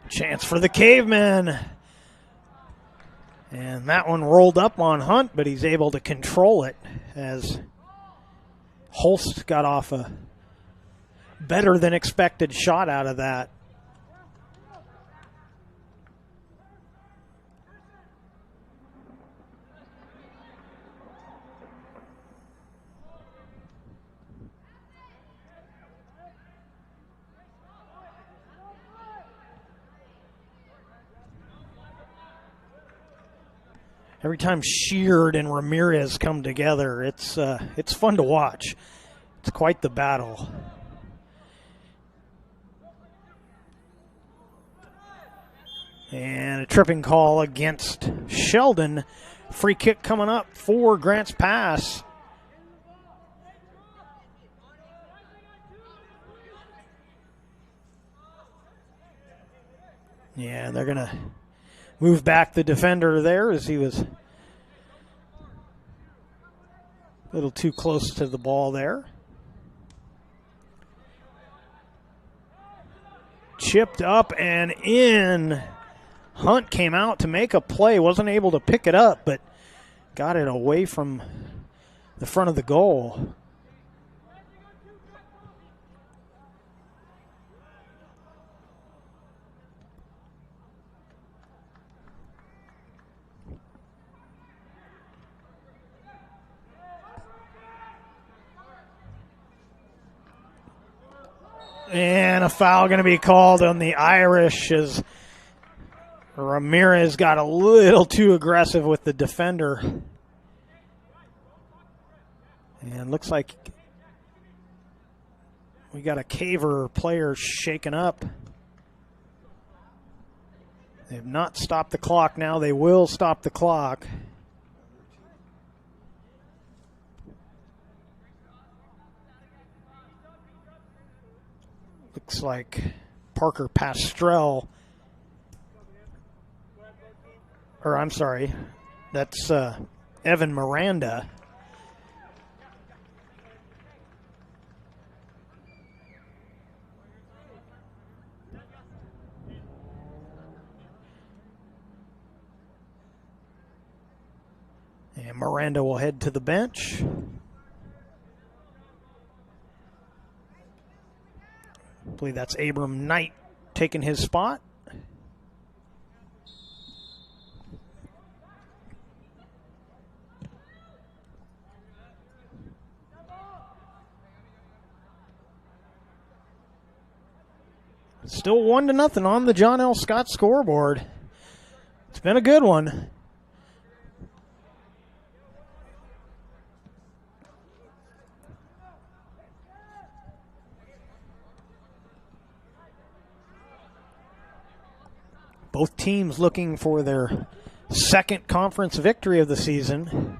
Chance for the Cavemen. And that one rolled up on Hunt, but he's able to control it as Holst got off a better than expected shot out of that. Every time Sheard and Ramirez come together, it's fun to watch. It's quite the battle. And a tripping call against Sheldon. Free kick coming up for Grants Pass. Yeah, they're going to move back the defender there as he was a little too close to the ball there. Chipped up and in. Hunt came out to make a play, wasn't able to pick it up, but got it away from the front of the goal. And a foul going to be called on the Irish as Ramirez got a little too aggressive with the defender. And looks like we got a Caver player shaken up. They have not stopped the clock now. They will stop the clock. Looks like Parker Pastrell, or I'm sorry, that's Evan Miranda. And Miranda will head to the bench. I believe that's Abram Knight taking his spot. Still 1-0 on the John L. Scott scoreboard. It's been a good one. Both teams looking for their second conference victory of the season.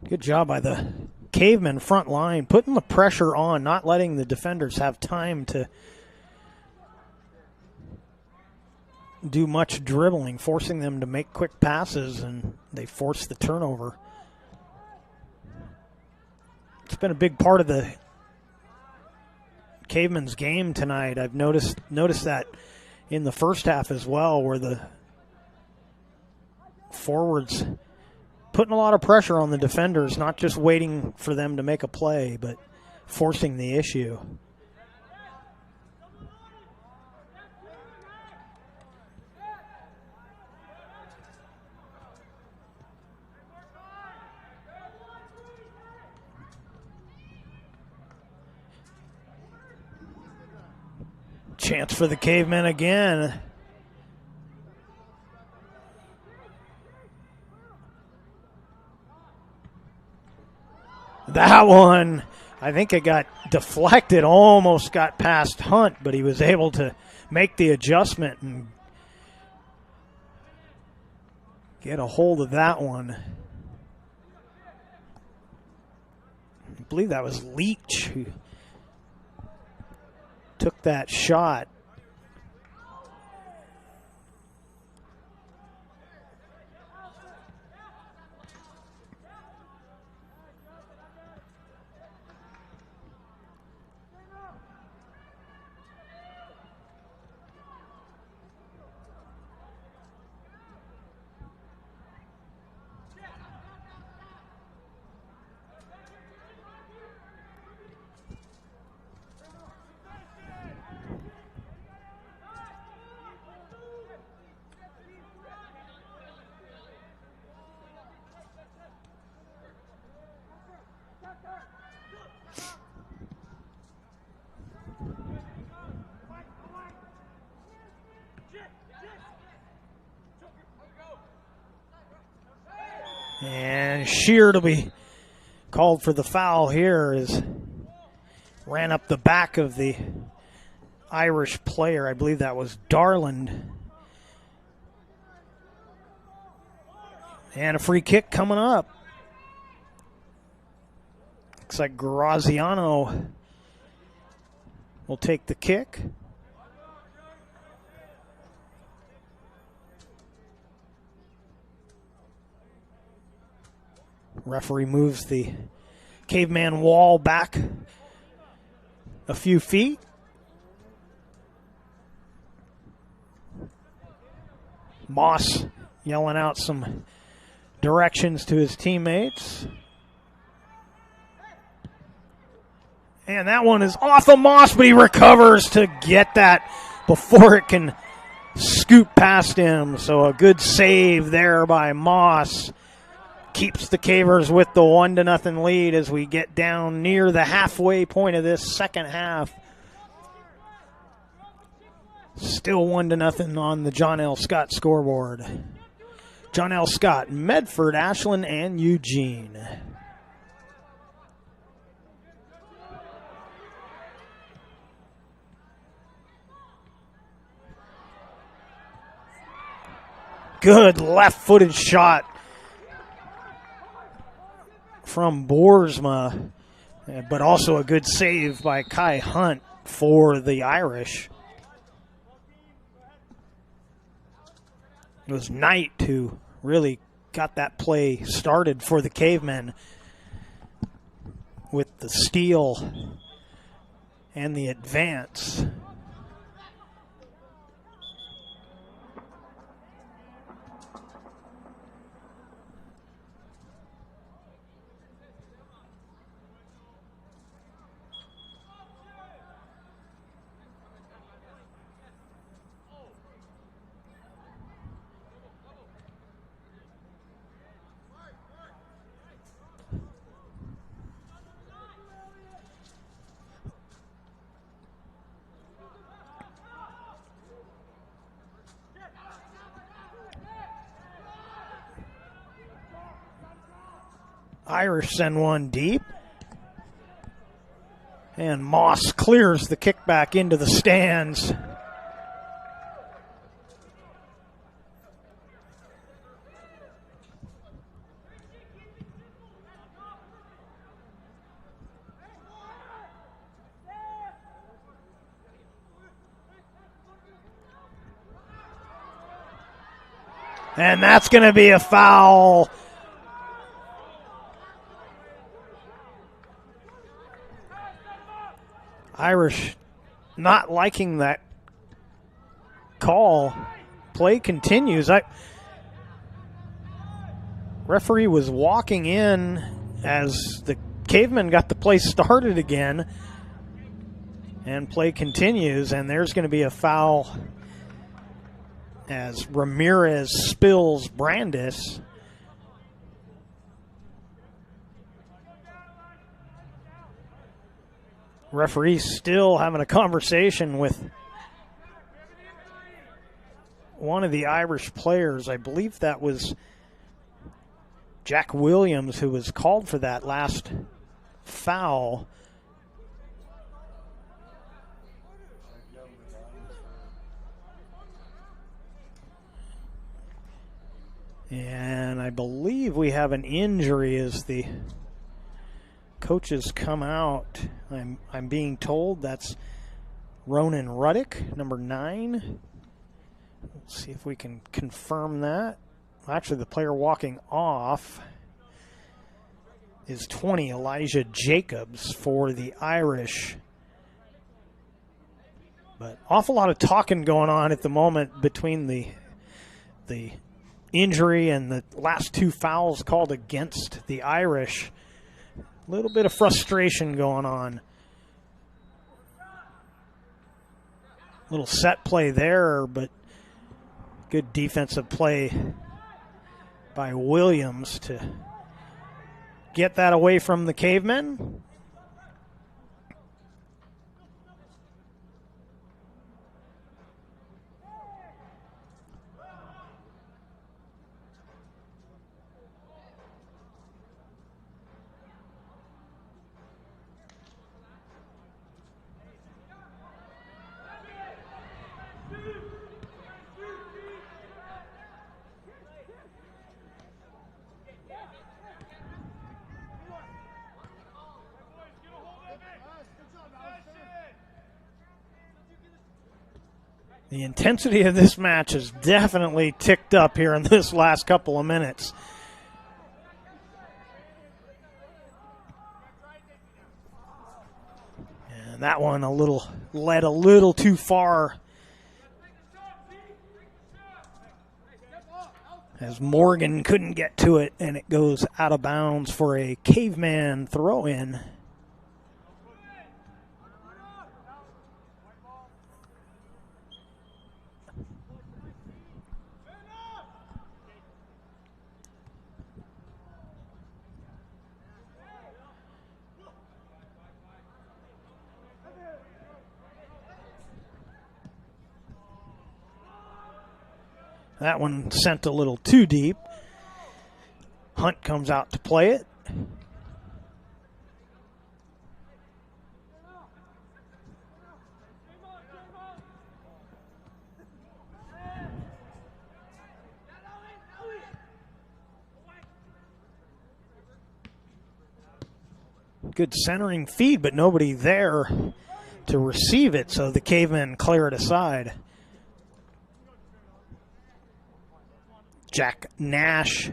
Good job by the Caveman front line, putting the pressure on, not letting the defenders have time to do much dribbling, forcing them to make quick passes, and they force the turnover. It's been a big part of the Caveman's game tonight. I've noticed that in the first half as well, where the forwards putting a lot of pressure on the defenders, not just waiting for them to make a play, but forcing the issue. Chance for the Cavemen again. That one, I think it got deflected, almost got past Hunt, but he was able to make the adjustment and get a hold of that one. I believe that was Leach who took that shot. And Sheard will be called for the foul here as ran up the back of the Irish player. I believe that was Darland. And a free kick coming up. Looks like Graziano will take the kick. Referee moves the caveman wall back a few feet. Moss yelling out some directions to his teammates. And that one is off of Moss, but he recovers to get that before it can scoot past him. So a good save there by Moss. Keeps the Cavers with the 1-0 lead as we get down near the halfway point of this second half. Still 1-0 on the John L. Scott scoreboard. John L. Scott, Medford, Ashland, and Eugene. Good left-footed shot from Boersma, but also a good save by Kai Hunt for the Irish. It was Knight who really got that play started for the Cavemen with the steal and the advance. Irish send one deep. And Moss clears the kickback into the stands. And that's going to be a foul. Irish not liking that call. Play continues. Referee was walking in as the Cavemen got the play started again. And play continues, and there's going to be a foul as Ramirez spills Brandis. Referee still having a conversation with one of the Irish players. I believe that was Jack Williams who was called for that last foul. And I believe we have an injury as the coaches come out. I'm being told that's Ronan Ruddick, number 9. Let's see if we can confirm that. Actually, the player walking off is 20, Elijah Jacobs for the Irish. But awful lot of talking going on at the moment between the injury and the last 2 fouls called against the Irish. A little bit of frustration going on. Little set play there, but good defensive play by Williams to get that away from the Cavemen. The intensity of this match has definitely ticked up here in this last couple of minutes. And that one led a little too far, as Morgan couldn't get to it, and it goes out of bounds for a caveman throw-in. That one sent a little too deep. Hunt comes out to play it. Good centering feed, but nobody there to receive it, so the cavemen clear it aside. Jack Nash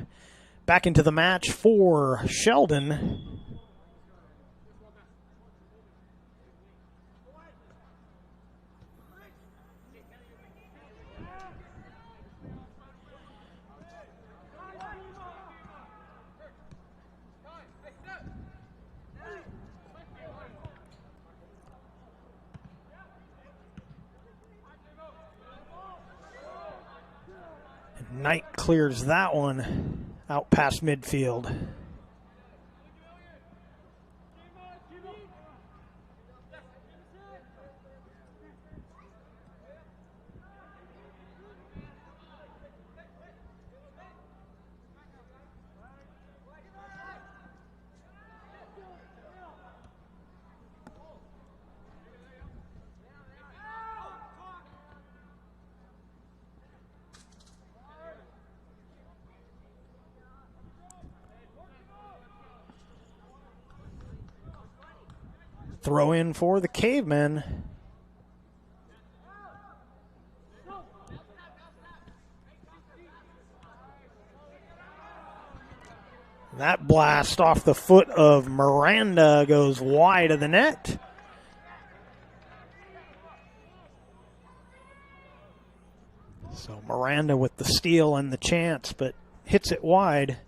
back into the match for Sheldon. Knight clears that one out past midfield. Throw in for the cavemen. That blast off the foot of Miranda goes wide of the net. So Miranda with the steal and the chance, but hits it wide.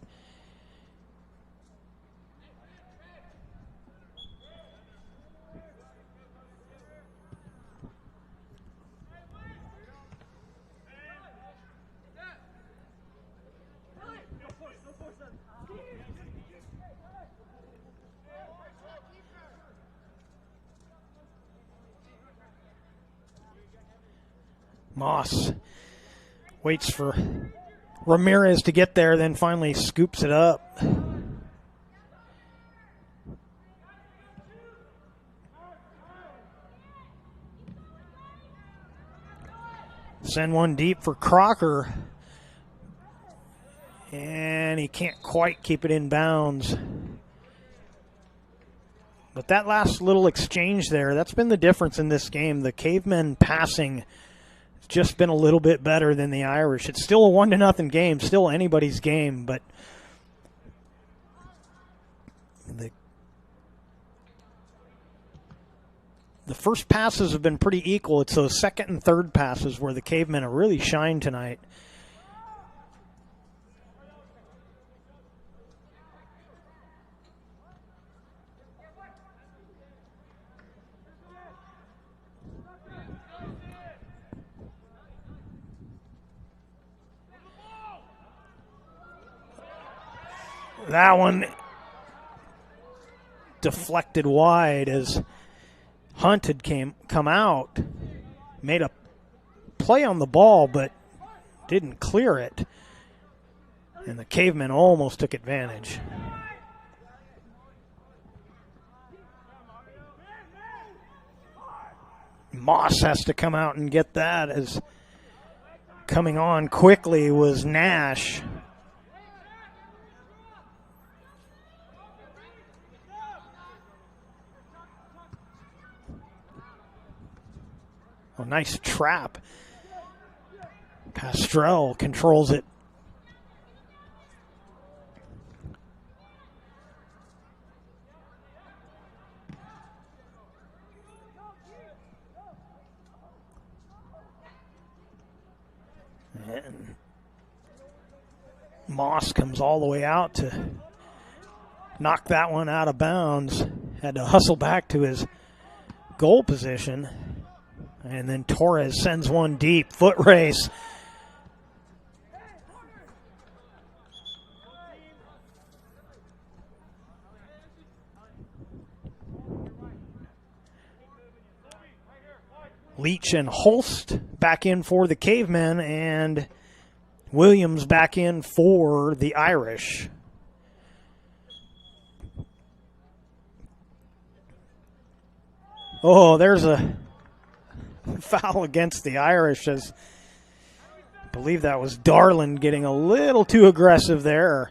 Moss waits for Ramirez to get there, then finally scoops it up. Send one deep for Crocker. And he can't quite keep it in bounds. But that last little exchange there, that's been the difference in this game. The cavemen passing just been a little bit better than the Irish. It's still a 1-0 game, still anybody's game, but the first passes have been pretty equal. It's those second and third passes where the cavemen have really shined tonight. That one deflected wide as Hunt had come out, made a play on the ball, but didn't clear it. And the cavemen almost took advantage. Moss has to come out and get that, as coming on quickly was Nash. Oh, nice trap Pastrell controls it. And Moss comes all the way out to knock that one out of bounds. Had to hustle back to his goal position. And then Torres sends one deep. Foot race. Leach and Holst back in for the Cavemen, and Williams back in for the Irish. Oh, there's a foul against the Irish. As I believe that was Darland getting a little too aggressive there.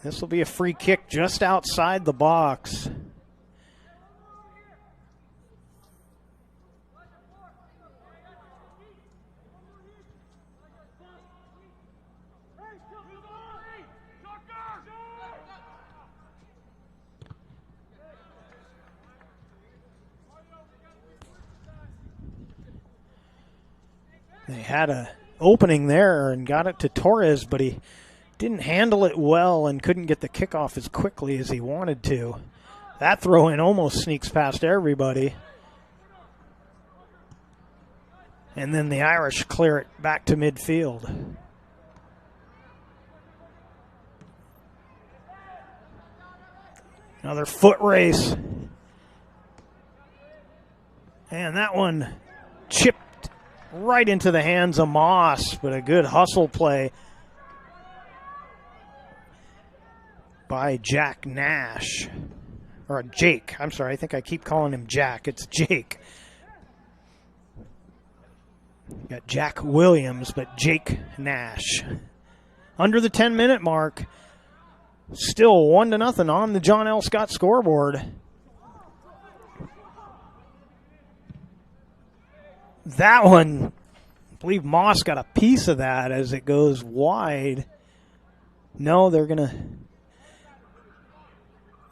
This will be a free kick just outside the box. They had an opening there and got it to Torres, but he didn't handle it well and couldn't get the kickoff as quickly as he wanted to. That throw-in almost sneaks past everybody. And then the Irish clear it back to midfield. Another foot race. And that one chipped right into the hands of Moss, but a good hustle play by Jack Nash. Or Jake. I'm sorry, I think I keep calling him Jack. It's Jake. Got Jack Williams, but Jake Nash. Under the 10-minute mark. Still 1-0 on the John L. Scott scoreboard. That one, I believe Moss got a piece of that as it goes wide. No, they're going to...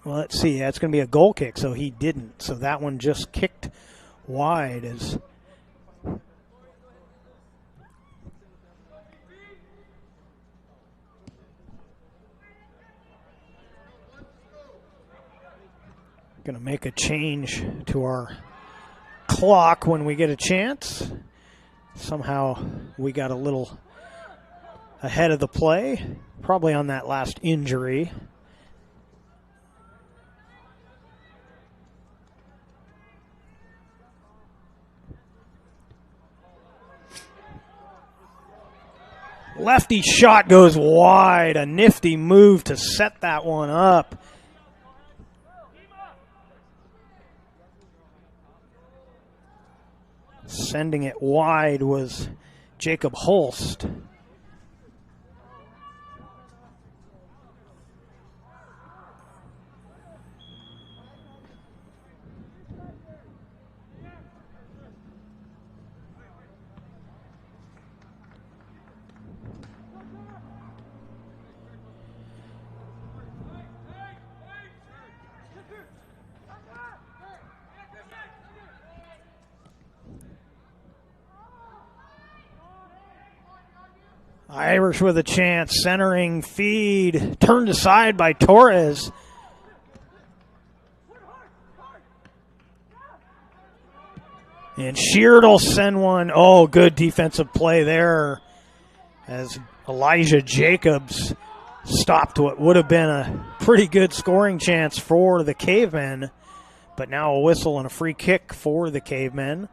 Well, let's see. That's going to be a goal kick, so he didn't. So that one just kicked wide as... Going to make a change to our clock when we get a chance. Somehow we got a little ahead of the play, probably on that last injury. Lefty shot goes wide. A nifty move to set that one up. Sending it wide was Jacob Holst. Irish with a chance, centering feed, turned aside by Torres. And Sheard will send one. Oh, good defensive play there as Elijah Jacobs stopped what would have been a pretty good scoring chance for the Cavemen. But now a whistle and a free kick for the Cavemen.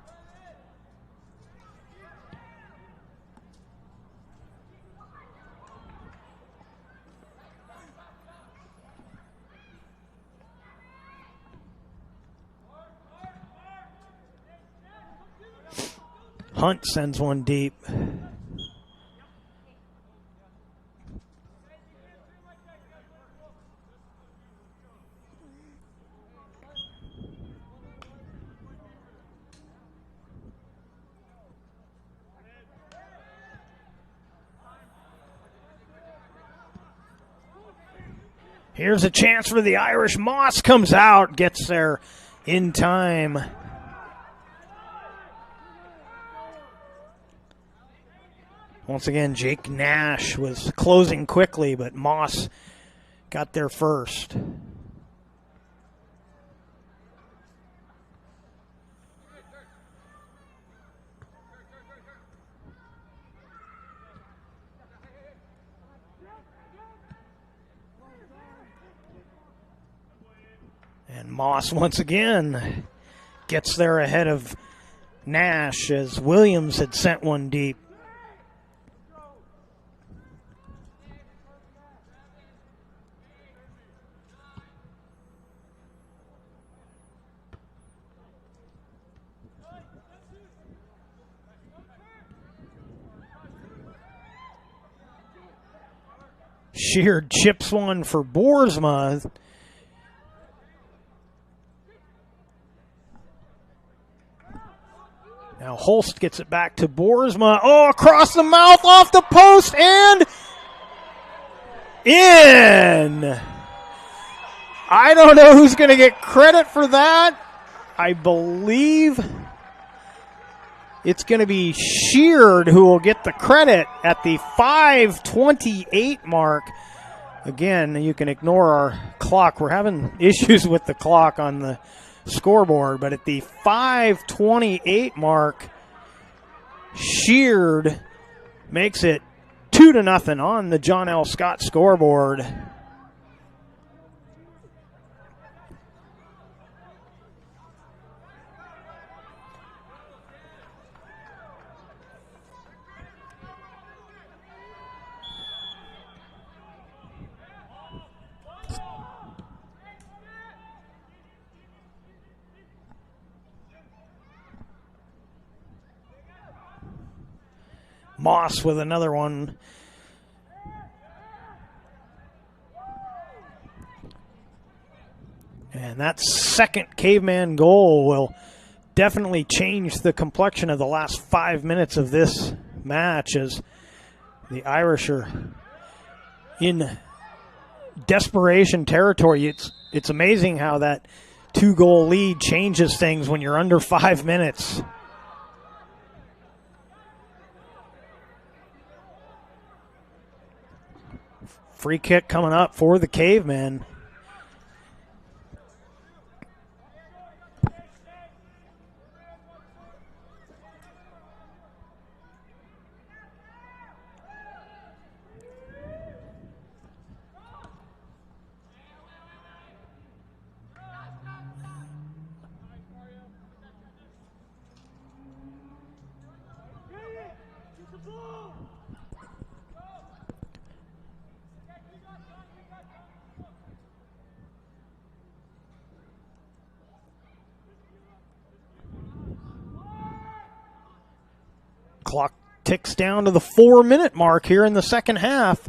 Hunt sends one deep. Here's a chance for the Irish. Moss comes out, gets there in time. Once again, Jake Nash was closing quickly, but Moss got there first. And Moss once again gets there ahead of Nash as Williams had sent one deep. Sheard chips one for Boersma. Now Holst gets it back to Boersma. Oh, across the mouth, off the post, and in. I don't know who's going to get credit for that. I believe it's going to be Sheard who will get the credit at the 5:28 mark. Again, you can ignore our clock. We're having issues with the clock on the scoreboard, but at the 5:28 mark, Sheard makes it 2-0 on the John L. Scott scoreboard. Moss with another one. And that second Caveman goal will definitely change the complexion of the last 5 minutes of this match as the Irish are in desperation territory. It's amazing how that 2-goal lead changes things when you're under 5 minutes. Free kick coming up for the Cavemen. Clock ticks down to the 4-minute mark here in the second half.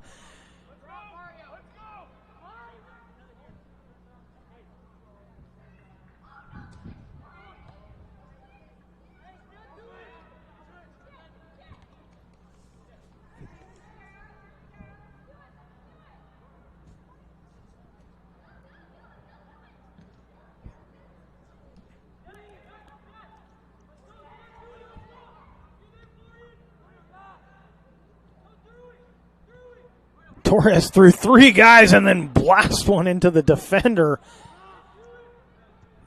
Torres through 3 guys and then blast one into the defender.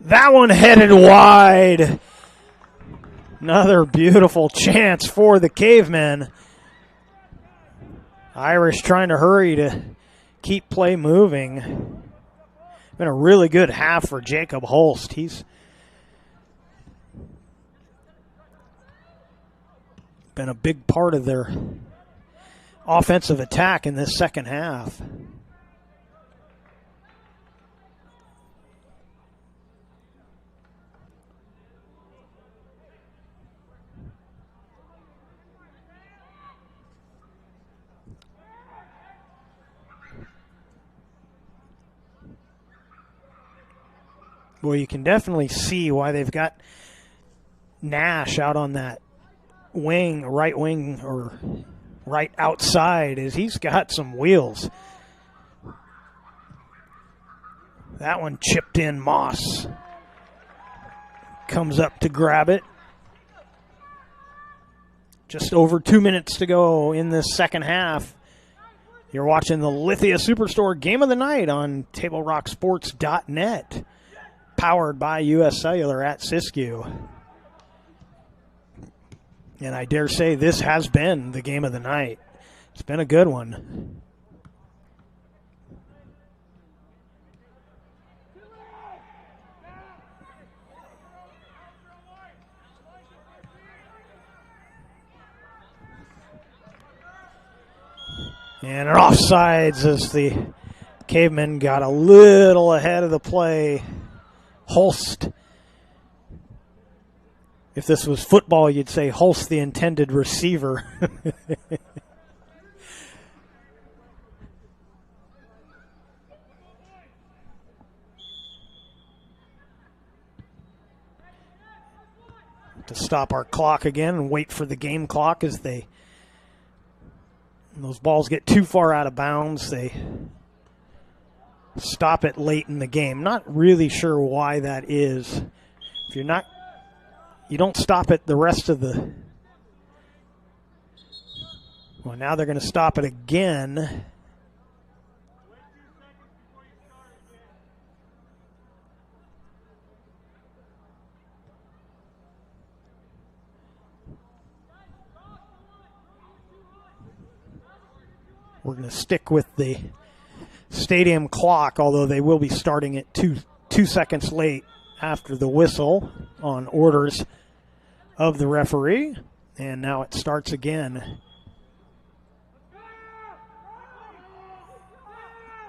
That one headed wide. Another beautiful chance for the Cavemen. Irish trying to hurry to keep play moving. Been a really good half for Jacob Holst. He's been a big part of their offensive attack in this second half. Well, you can definitely see why they've got Nash out on that wing, right wing, or right outside, is he's got some wheels. That one chipped in. Moss comes up to grab it. Just over 2 minutes to go in this second half. You're watching the Lithia Superstore Game of the Night on TableRockSports.net, powered by U.S. Cellular at Siskiyou. And I dare say this has been the game of the night. It's been a good one. And an offsides as the Cavemen got a little ahead of the play. Holst. If this was football, you'd say Holst, the intended receiver. To stop our clock again and wait for the game clock as those balls get too far out of bounds. They stop it late in the game. Not really sure why that is. If you don't stop it the rest of the... Well, now they're going to stop it again. We're going to stick with the stadium clock, although they will be starting it two seconds late after the whistle on orders of the referee. And now it starts again.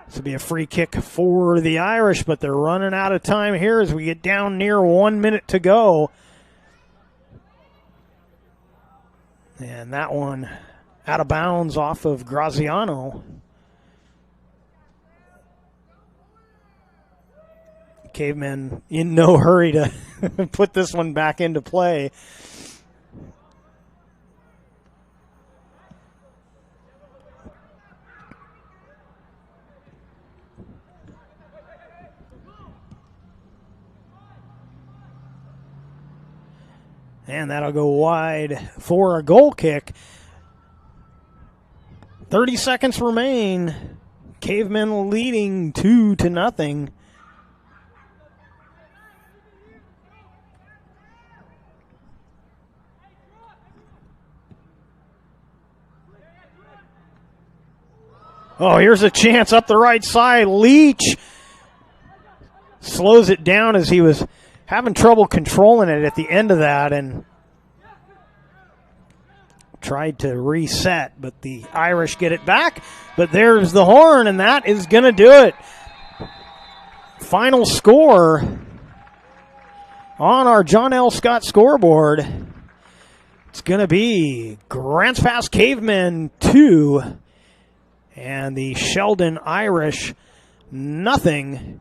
This will be a free kick for the Irish, but they're running out of time here as we get down near 1 minute to go. And that one out of bounds off of Graziano. Cavemen in no hurry to put this one back into play. And that'll go wide for a goal kick. 30 seconds remain. Cavemen leading 2-0. Oh, here's a chance up the right side. Leach slows it down as he was having trouble controlling it at the end of that and tried to reset, but the Irish get it back. But there's the horn, and that is going to do it. Final score on our John L. Scott scoreboard. It's going to be Grants Pass Cavemen 2 and the Sheldon Irish 0.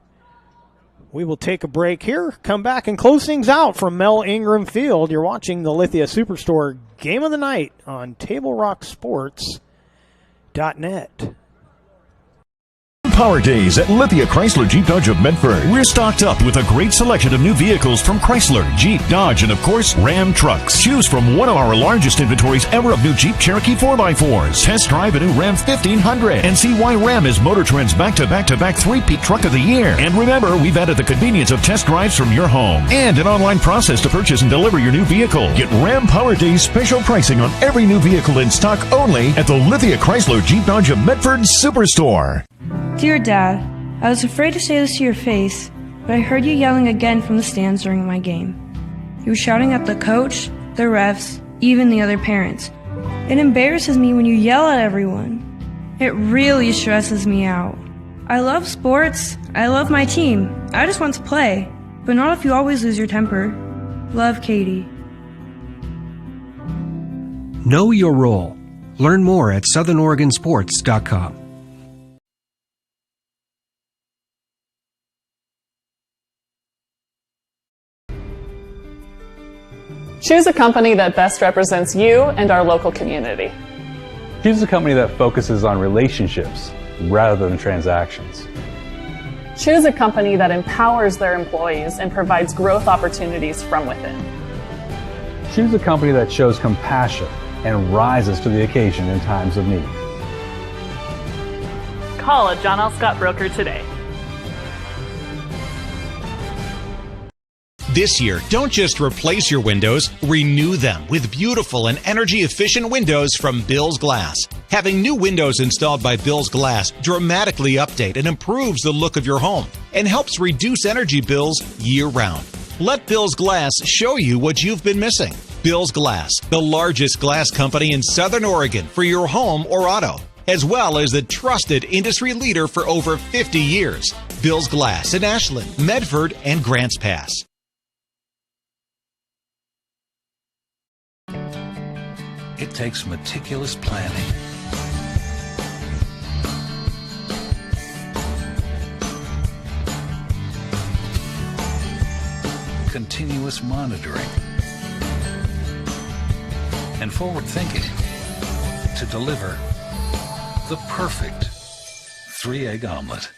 We will take a break here, come back and close things out from Mel Ingram Field. You're watching the Lithia Superstore Game of the Night on TableRockSports.net.
Power Days at Lithia Chrysler Jeep Dodge of Medford. We're stocked up with a great selection of new vehicles from Chrysler, Jeep, Dodge, and of course, Ram trucks. Choose from one of our largest inventories ever of new Jeep Cherokee 4x4s. Test drive a new Ram 1500 and see why Ram is Motor Trend's back-to-back three-peat truck of the year. And remember, we've added the convenience of test drives from your home and an online process to purchase and deliver your new vehicle. Get Ram Power Days special pricing on every new vehicle in stock only at the Lithia Chrysler Jeep Dodge of Medford Superstore.
Dear Dad, I was afraid to say this to your face, but I heard you yelling again from the stands during my game. You were shouting at the coach, the refs, even the other parents. It embarrasses me when you yell at everyone. It really stresses me out. I love sports, I love my team, I just want to play, but not if you always lose your temper. Love, Katie.
Know your role. Learn more at southernoregonsports.com.
Choose a company that best represents you and our local community.
Choose a company that focuses on relationships rather than transactions.
Choose a company that empowers their employees and provides growth opportunities from within.
Choose a company that shows compassion and rises to the occasion in times of need.
Call a John L. Scott broker today.
This year, don't just replace your windows, renew them with beautiful and energy-efficient windows from Bill's Glass. Having new windows installed by Bill's Glass dramatically update and improves the look of your home and helps reduce energy bills year-round. Let Bill's Glass show you what you've been missing. Bill's Glass, the largest glass company in Southern Oregon for your home or auto, as well as the trusted industry leader for over 50 years. Bill's Glass in Ashland, Medford, and Grants Pass.
It takes meticulous planning, continuous monitoring, and forward thinking to deliver the perfect 3-egg omelet.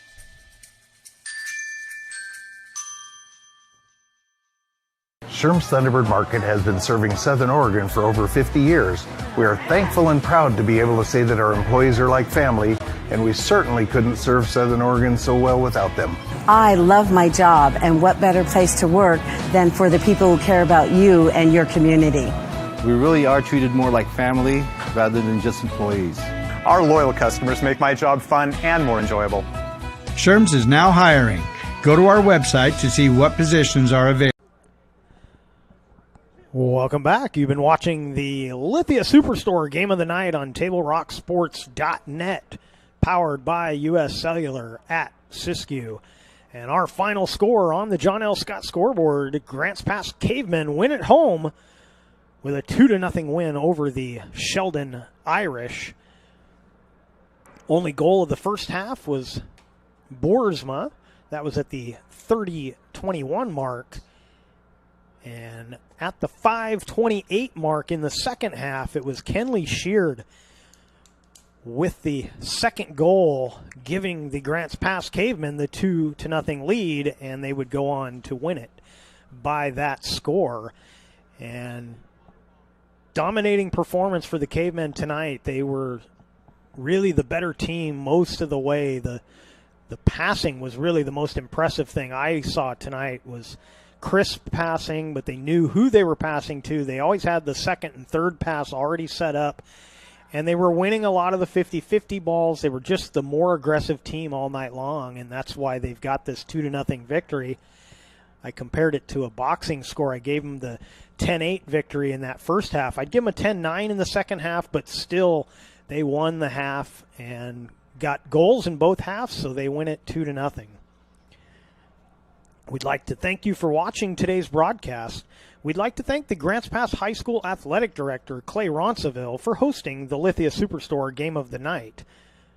Sherm's Thunderbird Market has been serving Southern Oregon for over 50 years. We are thankful and proud to be able to say that our employees are like family, and we certainly couldn't serve Southern Oregon so well without them.
I love my job, and what better place to work than for the people who care about you and your community.
We really are treated more like family rather than just employees.
Our loyal customers make my job fun and more enjoyable.
Sherm's is now hiring. Go to our website to see what positions are available.
Welcome back. You've been watching the Lithia Superstore Game of the Night on TableRockSports.net, powered by U.S. Cellular at Siskiyou. And our final score on the John L. Scott scoreboard, Grants Pass Cavemen win at home with a 2-0 win over the Sheldon Irish. Only goal of the first half was Boersma. That was at the 30-21 mark. And at the 5:28 mark in the second half, it was Kenley Sheard with the second goal, giving the Grants Pass Cavemen the 2-0 lead, and they would go on to win it by that score. And dominating performance for the Cavemen tonight. They were really the better team most of the way. The passing was really the most impressive thing I saw tonight. Was crisp passing, but they knew who they were passing to. They always had the second and third pass already set up, and they were winning a lot of the 50-50 balls. They were just the more aggressive team all night long, and that's why they've got this 2-0 victory. I compared it to a boxing score. I gave them the 10-8 victory in that first half. I'd give them a 10-9 in the second half, but still they won the half and got goals in both halves, so they win it 2-0. We'd like to thank you for watching today's broadcast. We'd like to thank the Grants Pass High School Athletic Director, Clay Ronceville, for hosting the Lithia Superstore Game of the Night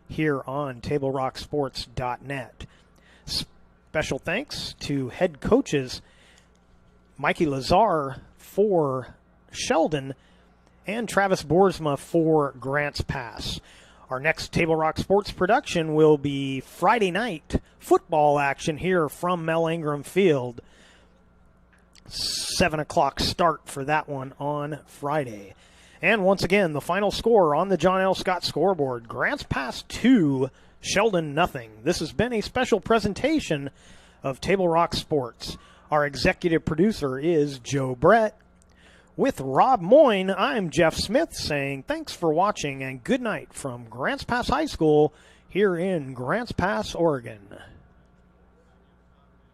here on TableRockSports.net. Special thanks to head coaches Mikey Lazar for Sheldon and Travis Boersma for Grants Pass. Our next Table Rock Sports production will be Friday night football action here from Mel Ingram Field. 7 o'clock start for that one on Friday. And once again, the final score on the John L. Scott scoreboard, Grants Pass 2, Sheldon nothing. This has been a special presentation of Table Rock Sports. Our executive producer is Joe Brett. With Rob Moyne, I'm Jeff Smith saying thanks for watching and good night from Grants Pass High School here in Grants Pass, Oregon.